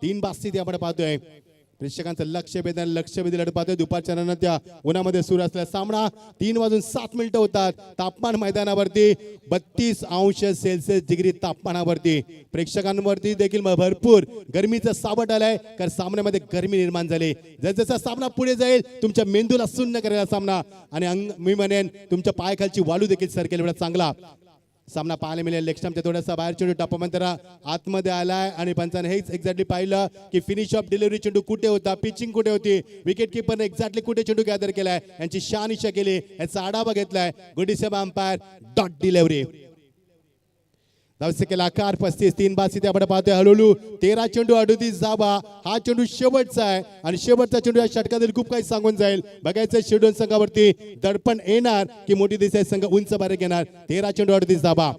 तीन बास्ती आपण पाहतोय. प्रेक्षकांचं लक्ष वेधलं पाहतोय. दुपारच्या नंतर त्या उन्हामध्ये सुरू असलेला सामना 3:07 होतात. तापमान मैदानावरती 32°C डिग्री तापमानावरती. प्रेक्षकांवरती देखील भरपूर गरमीचं सावट आलंय, कारण सामन्यामध्ये गरमी निर्माण झाली. जसजसा सामना पुढे जाईल तुमच्या मेंदूला सुन्न करेल सामना आणि मी म्हणेन तुमच्या पायाखालची वाळू देखील सरकेल एवढा चांगला सामना पाहायला मिळेल. लेग स्टंपच्या थोडासा बाहेर चेंडू टप्पानंतर आतमध्ये आलाय आणि पंचाने हेच एक्झॅक्टली पाहिलं की फिनिश ऑफ डिलिव्हरी चेंडू कुठे होता, पिचिंग कुठे होती, विकेट किपरने एक्झॅक्टली कुठे चेंडू गॅदर केलाय यांची शहानिशा केली, याचा आढावा घेतलाय. गुड सेवा अंपायर डॉट डिलिव्हरी. धावसंख्येला आकार 35. 3 बाद स्थिती आपण पाहतोय. हळूहळू 13 चेंडू 38 धावा. हा चेंडू शेवटचा आहे आणि शेवटचा चेंडू या षटकातील खूप काही सांगून जाईल. बघायचं शिडोन संघावरती दडपण येणार की मोठी देसाई संघ उंच बारे घेणार. 13 चेंडू 38 धावा.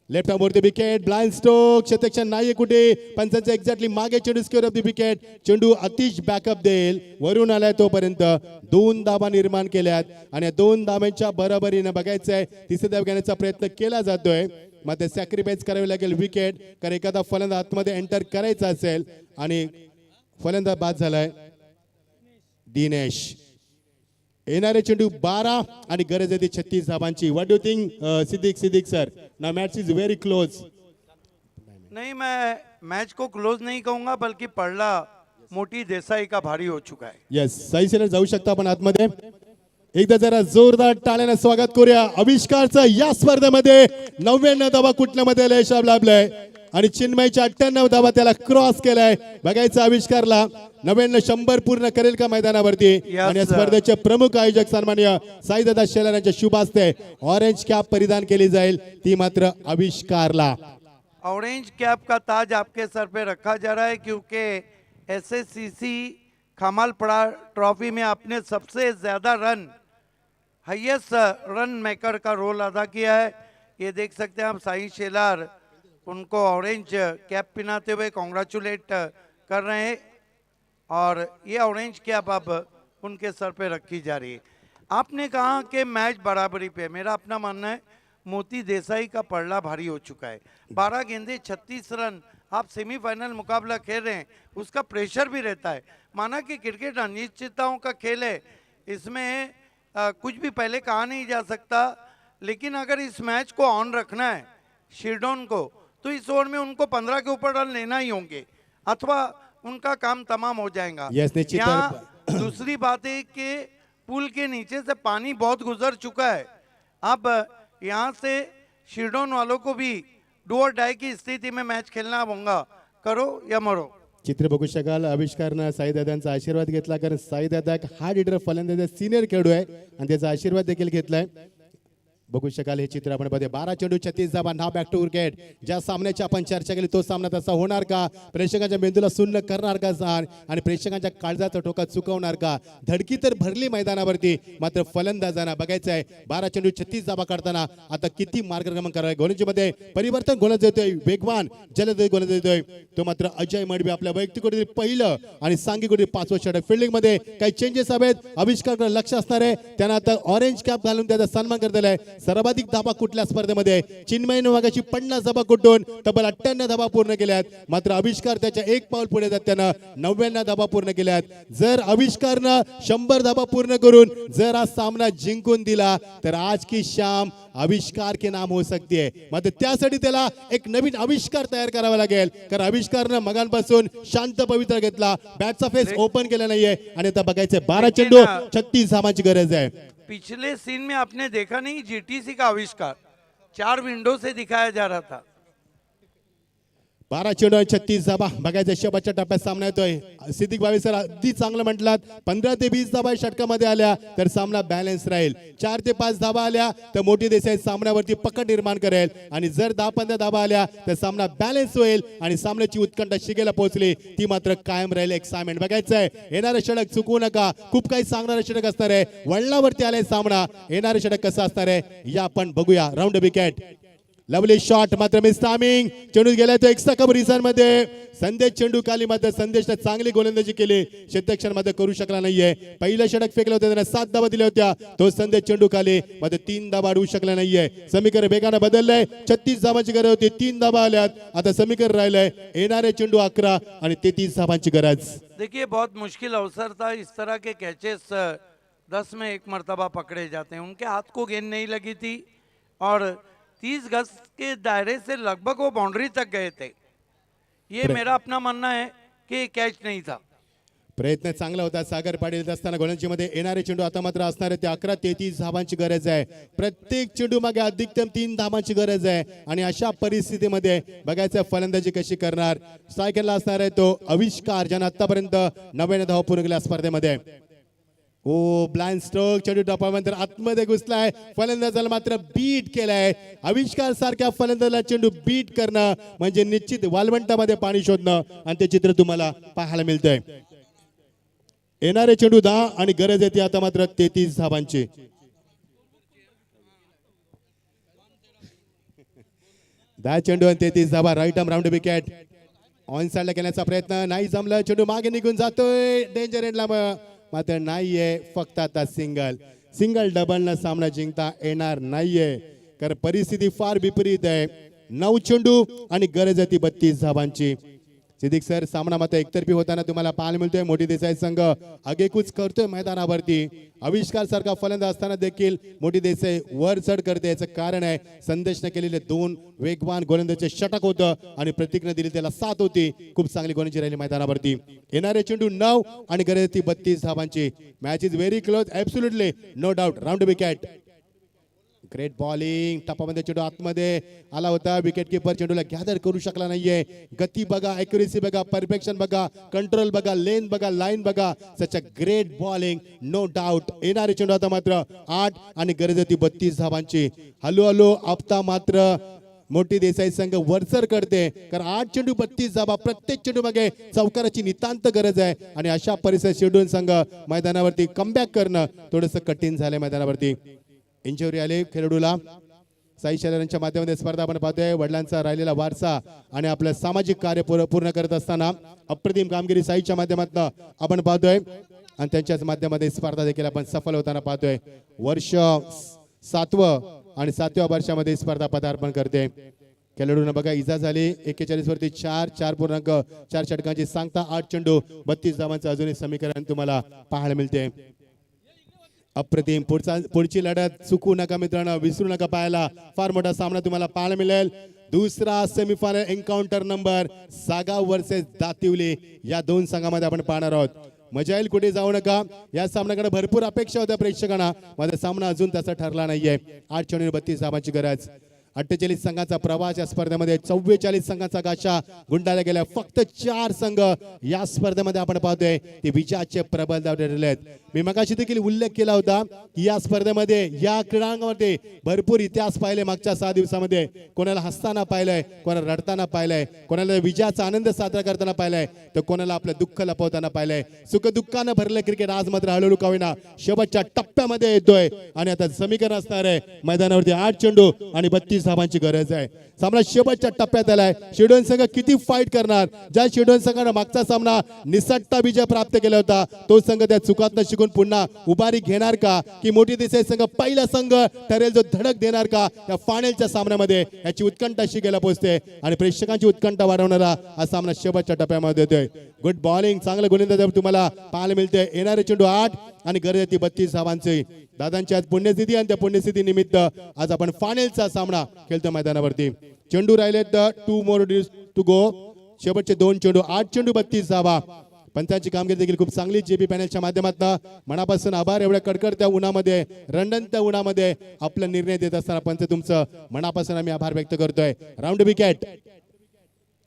लेफ्ट आर्मवरती विकेट. Blind stroke. क्षेत्ररक्षण नाहीये कुठे. पंचांचा एक्झॅक्टली मागे चेंडू स्क्वेअर ऑफ द विकेट. चेंडू अतिश बॅकअप देईल. वरून आलाय तोपर्यंत 2 धावा निर्माण केल्यात आणि या 2 धावांच्या बरोबरीने बघायचंय तिसरे धाव घेण्याचा प्रयत्न केला जातोय. मध्ये सॅक्रिफाईस करावी लागेल विकेट, कारण एखादा फलंदाज आतमध्ये एंटर करायचा असेल आणि फलंदाज बाद झालाय दिनेश. येणारे चेंडू 12 आणि गरज आहे ती 36 धावांची. What do think Siddique sir? Now match is very close. नहीं, मैं मैच को क्लोज नहीं कहूंगा, बल्कि पड़ला मोटी देसाई का भारी हो चुका है. येस, सही सेलर जाऊ शकता आपण आतमध्ये. एकदा जरा जोरदार टाळ्याने स्वागत करूया अविष्कारचं. या स्पर्धेमध्ये 99 धावा कुठल्यामध्ये यश लाभलंय आणि चिन्मयच्या 98 धावा त्याला क्रॉस केलाय. बघायचं आविष्कारला 99-100 पूर्ण करेल का मैदानावरती. आणि या स्पर्धेचे प्रमुख आयोजक सन्माननीय साईदादा शेलार यांच्या शुभ हस्ते ऑरेंज कॅप परिधान केली जाईल, ती मात्र आविष्कारला. ऑरेंज कैप का ताज आपके सर पे रखा जा रहा है, क्योंकि एसएससीसी खामालपड़ा ट्रॉफी में आपने सबसे ज़्यादा रन, हाईएस्ट रन मेकर का रोल अदा किया है. ये देख सकते हैं आप साई शेलार उनको ऑरेंज कैप पहनाते हुए कॉन्ग्रेचुलेट कर रहे हैं और ये ऑरेंज कैप अब उनके सर पे रखी जा रही है. आपने कहा कि मैच बराबरी पे, मेरा अपना मानना है मोती देसाई का पड़ला भारी हो चुका है. 12 गेंदे 36 रन. आप सेमीफाइनल मुकाबला खेल रहे हैं, उसका प्रेशर भी रहता है. माना कि क्रिकेट अनिश्चितताओं का खेल है, इसमें कुछ भी पहले कहा नहीं जा सकता, लेकिन अगर इस मैच को ऑन रखना है शिरडोन को, तो इस ओवर में उनको 15 के ऊपर रन लेना ही होंगे, अथवा उनका काम तमाम हो जाएगा. Yes, निश्चित यहाँ दूसरी बात है कि पुल के नीचे से पानी बहुत गुजर चुका है. अब यहाँ से शिरडोन वालों को भी डू और डाई की स्थिति में मैच खेलना होगा, करो या मरो. चित्र बघू शकाल. आविष्कारनं साईदादांचा आशीर्वाद घेतला, कारण साईदादा एक हार्ड हिटर फलंदाज सिनियर खेळाडू आहे आणि त्याचा आशीर्वाद देखील घेतलाय. बघू शकाल हे चित्र आपण पाहतोय. 12 चेंडू 36 धावा. नाव बॅक टू विकेट. ज्या सामन्याची आपण चर्चा केली तो सामना तसा होणार का, प्रेक्षकांच्या मेंदूला सुन्न करणार का आणि प्रेक्षकांच्या काळजाचा ठोका चुकवणार का. धडकी तर भरली मैदानावरती, मात्र फलंदाजांना बघायचं आहे 12 चेंडू 36 धावा काढताना आता किती मार्गक्रमण करावे. गोलंदाजीमध्ये परिवर्तन गोलंदाज येतोय, वेगवान जलद गोलंदाज येतोय तो मात्र अजय मडवी. आपल्या वैयक्तिक पहिलं आणि सांघिक 5वं षटक. फिल्डिंग मध्ये काही चेंजेस हवेत. आविष्कारकडे लक्ष असणार आहे. त्यांना आता ऑरेंज कॅप घालून त्याचा सन्मान करता आलाय. सर्वाधिक धावा कुठल्या स्पर्धेमध्ये चिन्मयने मागाशी 50 धावा कुठून तब्बल 98 धावा पूर्ण केल्यात, मात्र आविष्कार त्याच्या एक पाऊल पुढे जात त्यानं 99 धावा पूर्ण केल्यात. जर आविष्कारनं 100 धावा पूर्ण करून जर हा सामना जिंकून दिला तर आज की शाम आविष्कार के नाम हो सकती है. मात्र त्यासाठी त्याला एक नवीन आविष्कार तयार करावा लागेल, कारण आविष्कारनं मगांपासून शांत पवित्र घेतला, बॅटचा फेस ओपन केला नाहीये आणि आता बघायचंय 12 चेंडू 36 धावांची गरज आहे. पिछले सीन में आपने देखा नहीं, जीटीसी का आविष्कार 4 विंडो से दिखाया जा रहा था. 12 चेंडू 36 धावा. बघायचं शेवटच्या टप्प्यात सामना येतोय. सिद्दीक भावी सर अगदी चांगलं म्हटलात. 15 ते 20 धावा षटकामध्ये आल्या तर सामना बॅलन्स राहील. 4 ते 5 धावा आल्या तर मोठी देसाई सामन्यावरती पकड निर्माण करेल आणि जर 10-15 धावा आल्या तर सामना बॅलन्स होईल आणि सामन्याची उत्कंठा शिगेला पोहोचली ती मात्र कायम राहील. एक्साइटमेंट बघायचंय. येणारं षटक चुकवू नका, खूप काही सांगणारं षटक असणार आहे. वळणावरती आलाय सामना. येणारं षटक कसं असणार आहे या आपण बघूया. Round wicket. लवली शॉट मात्र मिस टायमिंग. चेंडू गेलाय तो एक्स्ट्रा कव्हर मध्ये. संदेश चेंडू खाली, मात्र संदेशने चांगली गोलंदाजी केली, क्षेत्ररक्षण मध्ये करू शकला नाहीये. पहिलं षटक फेकलं होतं, त्याने 7 धावा दिल्या होत्या. तो संदेश चेंडू खाली, मात्र 3 धावा अडवू शकला नाहीये. समीकरण वेगानं बदललंय. 36 धावांची गरज होती, 3 धावा आल्यात. आता समीकरण राहिलंय येणारे चेंडू 11 आणि 33 धावांची गरज. देखिए, बहुत मुश्किल अवसर था. इस तरह के कैचेस 10 में 1 मरतबा पकड़े जाते हैं. उनके हाथ को गेंद नहीं लगी थी और 30 गज के दायरे से लगभग वो बाउंड्री तक गए थे. ये मेरा अपना मानना है कि कैच नहीं था. प्रयत्न चांगला होता सागर पाटील येत असताना गोलंदाजी मध्ये येणारे चेंडू आता मात्र असणार आहे ते 11-33 धावांची गरज आहे. प्रत्येक चेंडू मागे अधिकतम 3 धावांची गरज आहे आणि अशा परिस्थितीमध्ये बघायचं फलंदाजी कशी करणार. स्ट्रायकरला असणार आहे तो आविष्कार ज्यानं आतापर्यंत 99 धावा पूर्ण केल्या स्पर्धेमध्ये. ओ ब्लाइंड स्ट्रोक चेंडू टपानंतर आतमध्ये घुसलाय फलंदाजाला मात्र बीट केलाय. आविष्कार सारख्या फलंदाजाला चेंडू बीट करणं म्हणजे निश्चित वालवंटामध्ये पाणी शोधणं आणि ते चित्र तुम्हाला पाहायला मिळतंय. येणारे चेंडू 10 आणि गरज येते आता मात्र 33 धावांची. 10 चेंडू आणि 33 धावा. Right arm round wicket on साइडला घेण्याचा प्रयत्न नाही जमला. चेंडू मागे निघून जातोय डेंजर एंडला मात्र नाहीये. फक्त आता सिंगल डबल न सामना जिंकता येणार नाहीये कारण परिस्थिती फार विपरीत आहे. 9 चेंडू आणि गरज आहे ती 32 धावांची. सिद्दीक सर सामना मात्र एकतर्फी होताना तुम्हाला पाहायला मिळतोय. मोठी देसाई संघ आगेकूच करतोय मैदानावरती. आविष्कार सारखा फलंदाज असताना देखील मोठी देसाई वर चढ करते. याचं कारण आहे संदेशने केलेले 2 वेगवान गोलंदाजाचे षटक होतं आणि प्रतीकने दिली त्याला 7 होती. खूप चांगली गोलंदाजी राहिली मैदानावरती. येणारे चेंडू 9 आणि गरज ती 32 धावांची. Match is very close absolutely no doubt. Round wicket great bowling टपामध्ये चेंडू आतमध्ये आला होता. विकेट किपर चेंडूला गॅदर करू शकला नाहीये. गती बघा, ॲक्युरेसी बघा, परफेक्शन बघा, कंट्रोल बघा, लेन बघा, लाईन बघा. Such a great bowling no doubt. येणारे चेंडू आता मात्र 8 आणि गरज ती 32 धावांची. हळूहळू आपता मात्र मोठी देसाई संघ वरचर करते कारण 8 चेंडू 32 धावा. प्रत्येक चेंडू मागे चौकाराची नितांत गरज आहे आणि अशा परिस्थितीत शेड्यूल संघ मैदानावरती कमबॅक करणं थोडंसं कठीण झालंय मैदानावरती. इंजुरी आले खेळाडूला. साई शेलारांच्या माध्यमातून स्पर्धा आपण पाहतोय. वडिलांचा राहिलेला वारसा आणि आपलं सामाजिक कार्य पूर्ण करत असताना अप्रतिम कामगिरी साईच्या माध्यमातून आपण पाहतोय आणि त्यांच्याच माध्यमातून स्पर्धा देखील आपण सफल होताना पाहतोय. वर्ष 7वं आणि 7व्या वर्षामध्ये स्पर्धा पदार्पण करते. खेळाडूंना बघा इजा झाली. 41 वरती 4 षटकांची सांगता. 8 चेंडू 32 धावांचं अजूनही समीकरण तुम्हाला पाहायला मिळते. अप्रतिम पुढची लढत चुकू नका मित्रांनो, विसरू नका पाहायला. फार मोठा सामना तुम्हाला पाहायला मिळेल. दुसरा semifinal encounter number Sagaon versus Dativali या 2 संघामध्ये आपण पाहणार आहोत. मजा येईल, कुठे जाऊ नका. या सामन्याकडे भरपूर अपेक्षा होत्या प्रेक्षकांना. माझा सामना अजून तसा ठरला नाहीये. 8 चेंडू 32 धावांची गरज. 48 संघाचा प्रवास या स्पर्धेमध्ये 44 संघाचा गाशा गुंडाळला गेला. फक्त 4 संघ या स्पर्धेमध्ये आपण पाहतोय ते विजयाचे प्रबळ ठरले आहेत. मी मगाशी देखील उल्लेख केला होता की या स्पर्धेमध्ये या क्रीडांगामध्ये भरपूर इतिहास पाहिले. मागच्या 6 दिवसामध्ये कोणाला हसताना पाहिलंय, कोणाला रडताना पाहिलंय, कोणाला विजयाचा आनंद साजरा करताना पाहिलंय, तर कोणाला आपलं दुःख लपवताना पाहिलंय. सुख दुःखानं भरलं क्रिकेट आज मात्र हळूहळू का होईना शेवटच्या टप्प्यामध्ये येतोय आणि आता समीकरण असणार आहे मैदानावरती 8 चेंडू आणि 32 धावांची गरज आहे. सामना शेवटच्या टप्प्यात आलाय. शेड्यूल संघ किती फाईट करणार. ज्या शेड्यूल संघानं मागचा सामना निसटता विजय प्राप्त केला होता तो संघ त्या चुकातनं शिकून पुन्हा उभारी घेणार का, की मोठी देसाई संघ पहिला संघ ठरेल जो धडक देणार का या फायनलच्या सामन्यामध्ये, याची उत्कंठा शिकायला पोहोचते आणि प्रेक्षकांची उत्कंठा वाढवणारा हा सामना शेवटच्या टप्प्यामध्ये येतोय. गुड बॉलिंग, चांगलं गोलंदाजी तुम्हाला पाहायला मिळते. येणारे चेंडू 8 आणि गरज ती 32 धावांची. दादांची आज पुण्यतिथी आणि त्या पुण्यतिथी निमित्त आज आपण फायनलचा सामना खेळतो मैदानावरती. चेंडू राहिलेत 2 मोर टू गो. शेवटचे 2 चेंडू 8 चेंडू 32 धावा. पंचांची कामगिरी देखील खूप चांगली. जेपी पॅनलच्या माध्यमातून मनापासून आभार. एवढ्या कडकडत्या उन्हामध्ये, रंडणत्या उन्हामध्ये आपला निर्णय देत असताना पंच तुमचं मनापासून आम्ही आभार व्यक्त करतोय. राऊंड विकेट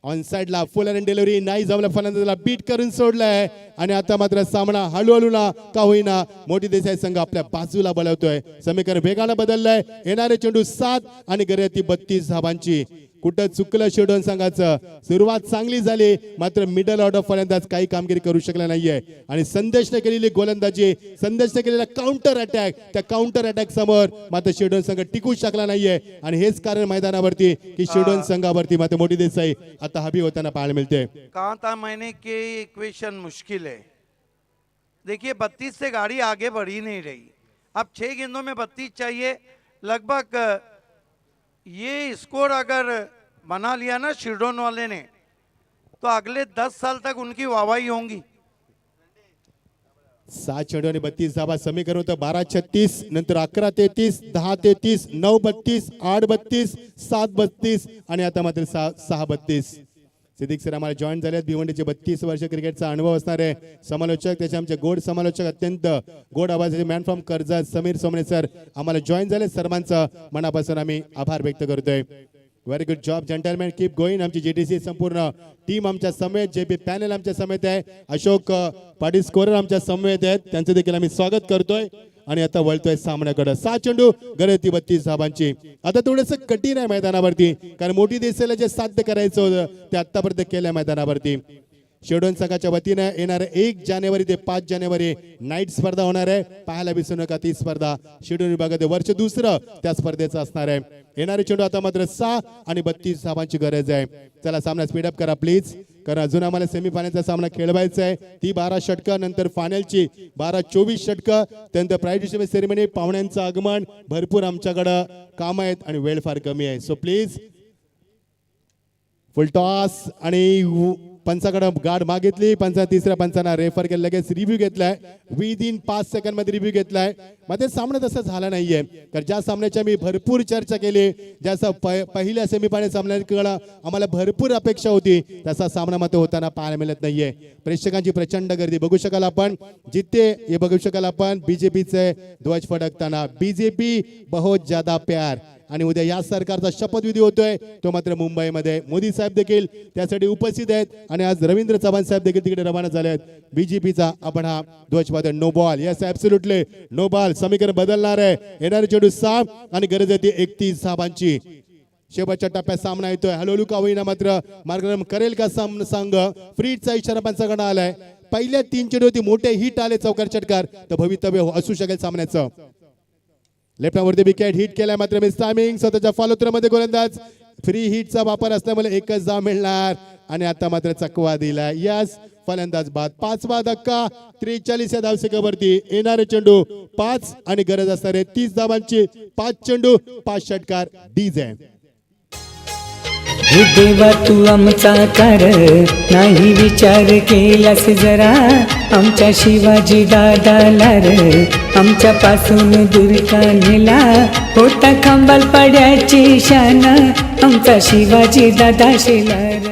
ऑन साइडला फुल एंड डिलिव्हरी नाही जमलं. फलंदाजाला बीट करून सोडलाय आणि आता मात्र सामना हळूहळू ना का होईना मोठी देसाई संघ आपल्या बाजूला बोलवतोय. समीकरण वेगानं बदललंय. येणारे चेंडू 7 आणि गरज ती 32 धावांची. कुठं चुकलं शेडोन संघाचं. सुरुवात चांगली झाली मात्र मिडल ऑर्डर फलंदाज काही कामगिरी करू शकला नाहीये आणि संदेशने केलेली गोलंदाजी, संदेशने केलेला काउंटर अटॅक, त्या काउंटर अटॅक समोर मात्र शेडोन संघ टिकू शकला नाहीये आणि हेच कारण मैदानावरती की शेडोन संघावरती मात्र मोठी देसाई आता हवी होताना पाहायला मिळते. कहा था मैंने कि इक्वेशन मुश्किल है. देखिए 32 से गाड़ी आगे बढ़ ही नहीं रही. अब 6 गेंदों में 32 चाहिए. लगभग ये स्कोर अगर बना लिया ना शिरडोन वाले ने तो अगले 10 साल तक उनकी वाहवाही होंगी. 7 चेंडू आणि 32 धावा. समीकरण होतं 12-36, नंतर 11-33, 10-33, 9-32, 8-32, 7-32 आणि आता मात्र 6-32. सिद्दीक सर आम्हाला जॉईन झालेत. भिवंडीचे 32 वर्ष क्रिकेटचा अनुभव असणारे समालोचक, त्याचे आमचे गोड समालोचक, अत्यंत गोड आवाजाचे man from Karjat Sameer Somane sir आम्हाला जॉईन झाले. सर्वांचं मनापासून आम्ही आभार व्यक्त करतोय. Very good job gentleman, keep going. आमची जीटीसी संपूर्ण टीम आमच्या समेत, जेपी पॅनल आमच्या समेत आहे, अशोक पाटील स्कोरर आमच्या समेत आहेत, त्यांचं देखील आम्ही स्वागत करतोय. आणि आता वळतोय सामन्याकडे. 6 चेंडू गरज 32 धावांची. आता थोडंसं कठीण आहे मैदानावरती, कारण मोठी देशाला जे साध्य करायचं होतं ते आतापर्यंत केलंय मैदानावरती. शिरडोन संघाच्या वतीनं येणारे 1 जानेवारी ते 5 जानेवारी नाईट स्पर्धा होणार आहे. पाहायला विसरू नका ती स्पर्धा. शिरडोन विभागात वर्ष दुसरं त्या स्पर्धेचं असणार आहे. येणारे चेंडू आता मात्र 6 आणि 32 धावांची गरज आहे. चला सामना स्पीडअप करा प्लीज, कारण अजून आम्हाला सेमीफायनलचा सामना खेळवायचा आहे. ती 12 षटकं, नंतर फायनलची 12-24 षटकं, त्यानंतर प्राइज डिस्ट्रीब्युशन सेरेमनी, पाहुण्यांचं आगमन, भरपूर आमच्याकडं काम आहेत आणि वेळ फार कमी आहे. सो प्लीज फुल टॉस आणि पंचाकडे गाड मागितली. पंचा तिसऱ्या पंचांना रेफर केलं, लगेच रिव्ह्यू घेतलाय. विदिन 5 सेकंड मध्ये रिव्ह्यू घेतलाय. मध्ये सामना तसा झाला नाहीये, कारण ज्या सामन्याची मी भरपूर चर्चा केली, ज्याचा पहिल्या सेमीफायनल सामन्याकडे आम्हाला भरपूर अपेक्षा होती, तसा सामना मात्र होताना पाहायला मिळत नाहीये. प्रेक्षकांची प्रचंड गर्दी बघू शकाल आपण, जिथे हे बघू शकाल आपण बीजेपीचे ध्वज फडकताना. बीजेपी बहुत ज्यादा प्यार. आणि उद्या या सरकारचा शपथविधी होतोय, तो मात्र मुंबईमध्ये. मोदी साहेब देखील त्यासाठी उपस्थित आहेत आणि आज रवींद्र चव्हाण साहेब देखील तिकडे रवाना झाले आहेत. बीजेपीचा आपण हा ध्वजवाद no ball, yes absolutely no ball. समीकरण बदलणार आहे. येणारे चेंडू 6 आणि गरज आहे 31 धावांची. शेवटच्या टप्प्यात सामना येतोय. हळूहळू का होईना मात्र मार्गक्रमण करेल का संघ. फ्रीडचा इशारा पंचाकडे आलाय. पहिल्या 3 चेंडूवरती मोठे हिट आले चौकार षटकार, तर भवितव्य असू शकेल सामन्याचं. लेफ्टवरती विकेट हिट केलाय मात्र मिस टायमिंग. स्वतःच्या फॉलोथ्रोमध्ये गोलंदाज. फ्री हिटचा वापर असल्यामुळे 1च धाव मिळणार आणि आता मात्र चकवा दिला. यस फलंदाज बाद. 5वा धक्का 43 या धावसंख्येवरती. येणारे चेंडू 5 आणि गरज असणारे 30 धावांची. 5 चेंडू 5 षटकार डीजे. हे देवा तू आमचा कर, नाही विचार केलास जरा आमच्या शिवाजी दादाला रे, आमच्या पासून दूर का नेला होता खांबाल पड्याची शान, आमचा शिवाजी दादा शेलार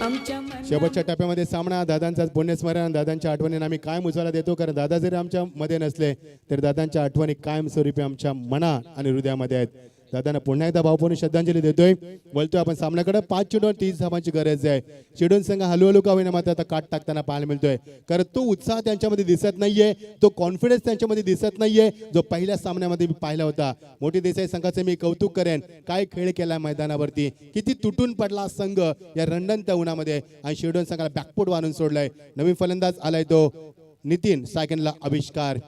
आमच्या. शेवटच्या टप्प्यामध्ये सामना दादांचा पुण्यस्मरण. दादांच्या आठवणींना आम्ही कायम उजाळा देतो, कारण दादा जरी आमच्या मध्ये नसले तर दादांच्या आठवणी कायमस्वरूपी आमच्या मना आणि हृदयामध्ये आहेत. दादांना पुन्हा एकदा भावपूर्ण श्रद्धांजली देतोय. बोलतोय आपण सामन्याकडे. 5 चेंडू 30 धावांची गरज आहे. शिरडोन संघ हळूहळू का होईना मात्र आता काट टाकताना पाहायला मिळतोय, कारण तो उत्साह त्यांच्यामध्ये दिसत नाहीये, तो कॉन्फिडन्स त्यांच्यामध्ये दिसत नाहीये जो पहिल्या सामन्यामध्ये मी पाहिला होता. मोठी देसाई संघाचे मी कौतुक करेन, काय खेळ केला मैदानावरती, किती तुटून पडला संघ या रंडंत उन्हामध्ये, आणि शिरडोन संघाला बॅकफूट वाढून सोडलाय. नवीन फलंदाज आलाय तो नितीन. सेकंडला आविष्कार.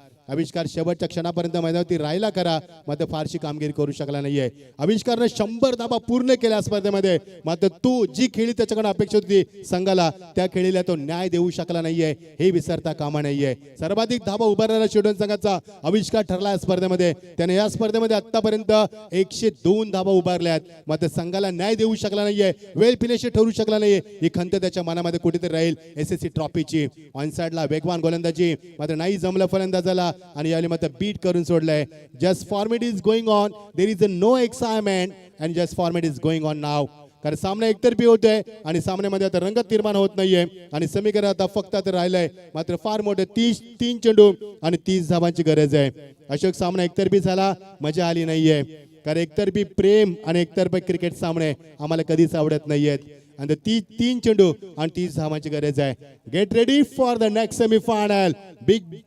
शेवटच्या क्षणापर्यंत मैदानावरती राहिला करा, मात्र फारशी कामगिरी करू शकला नाहीये. आविष्कारने 100 धावा पूर्ण केल्या स्पर्धेमध्ये, मात्र तू जी खेळी त्याच्याकडे अपेक्षा होती संघाला, त्या खेळीला तो न्याय देऊ शकला नाहीये, हे विसरता कामा नाहीये. सर्वाधिक धावा उभारणारा शिरडोन संघाचा आविष्कार ठरला स्पर्धेमध्ये. त्याने या स्पर्धेमध्ये आतापर्यंत 102 धावा उभारल्यात, मात्र संघाला न्याय देऊ शकला नाहीये, वेल फिनिश ठरू शकला नाहीये. ही खंत त्याच्या मनामध्ये कुठेतरी राहील SSC ट्रॉफीची. ऑन साइडला वेगवान गोलंदाजी, मात्र नाही जमलं फलंदाजाला आणि यावेळी मात्र बीट करून सोडलंय. Just format is going on, there is a no excitement and just format is going on now. कारण सामना एकतर्फी होतोय आणि सामन्यामध्ये आता रंगत निर्माण होत नाहीये आणि समीकरण आता फक्त आता राहिलंय मात्र फार मोठे 3 चेंडू आणि 30 धावांची गरज आहे. अशोक सामना एकतर्फी झाला, मजा आली नाहीये, कारण एकतर्फी प्रेम आणि एकतर्फी क्रिकेट सामने आम्हाला कधीच आवडत नाहीयेत. आणि 3 चेंडू आणि 30 धावांची गरज आहे. Gate ready for the next semifinal. Big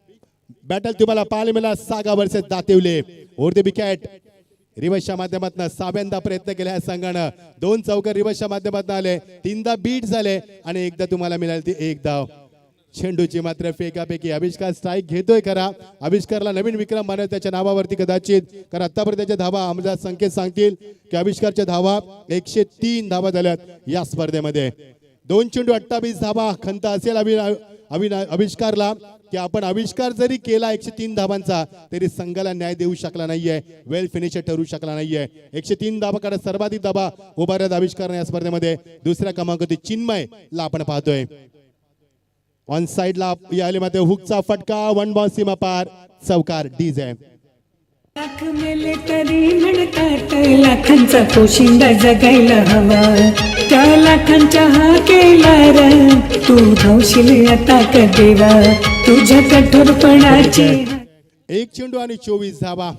battle तुम्हाला पाहायला मिळाला. सागा वर्सेस दातिवले. ओर द विकेट रिवर्सच्या माध्यमातून 6व्यांदा प्रयत्न केला या संघानं. 2 चौकार रिवर्सच्या माध्यमातून आले, 3दा बीट झाले आणि एकदा तुम्हाला मिळाली ती 1 धाव. चेंडूची मात्र फेकापैकी. आविष्कार स्ट्राईक घेतोय खरा. आविष्कारला नवीन विक्रम मानत त्याच्या नावावरती कदाचित, कारण आतापर्यंत त्याच्या धावा आम्हाला संकेत सांगतील की आविष्कारच्या धावा 103 धावा झाल्यात या स्पर्धेमध्ये. 2 चेंडू 28 धावा. खंत असेल आविष्कारला की आपण आविष्कार जरी केला 103 धावांचा तरी संघाला न्याय देऊ शकला नाहीये, वेल फिनिशर ठरू शकला नाहीये. 103 धावाकडे सर्वाधिक धावा उभारल्यात आविष्कारने या स्पर्धेमध्ये. दुसऱ्या क्रमांकावरती चिन्मय ला आपण पाहतोय. ऑन साइडला याले मात्र हुकचा फटका. 1 बॉल सीमा पार. चौकार डीजे. लाख मेले तरी म्हणतात लाखांचा पोशिंदा जगायला हवा, त्या लाखांच्या हा केला र तू धावशील आता कदेवा तुझ्या कठोरपणाची एक चेंडू आणि 24 धावा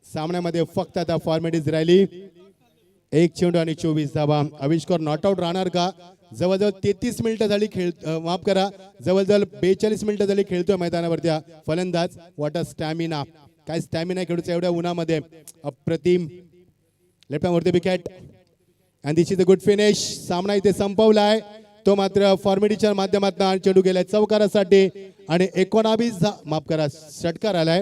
सामन्यामध्ये फक्त आता फॉर्मॅलिटीज राहिली. एक चेंडू आणि 24 धावा. आविष्कार नॉट आउट राहणार का? जवळजवळ 33 मिनिटं झाली माफ करा, जवळजवळ 42 मिनिटं झाली खेळतोय मैदानावरती हा फलंदाज. वॉट अ स्टॅमिना, काय स्टॅमिना खेळूचा एवढ्या उन्हामध्ये, अप्रतिम. लेफ्ट वरती wicket and this is a good finish. सामना इथे संपवलाय. तो मात्र फॉर्मेटीच्या माध्यमातून चेंडू गेलाय चौकारासाठी आणि 19 माफ करा षटकार आलाय.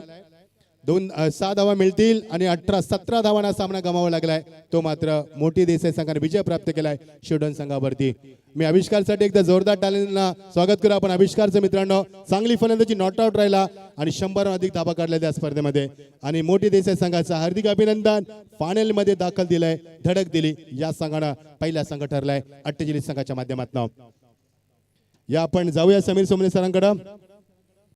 6 धावा मिळतील आणि 17 धावांना सामना गमावा लागलाय. तो मात्र मोठी देसाई संघाने विजय प्राप्त केलाय शिवडोन संघावरती. मी आविष्कारसाठी एकदा जोरदार टाळ्यांना स्वागत करू आपण. आविष्कारचं मित्रांनो चांगली फलंदाजी, नॉट आउट राहिला आणि 100 अधिक धावा काढल्या त्या स्पर्धेमध्ये आणि मोठी देसाई संघाचं हार्दिक अभिनंदन. फायनल मध्ये दाखल दिलाय, धडक दिली. या संघानं पहिला संघ ठरलाय 48 संघाच्या माध्यमातून. या आपण जाऊया समीर सोमने सरांकडे.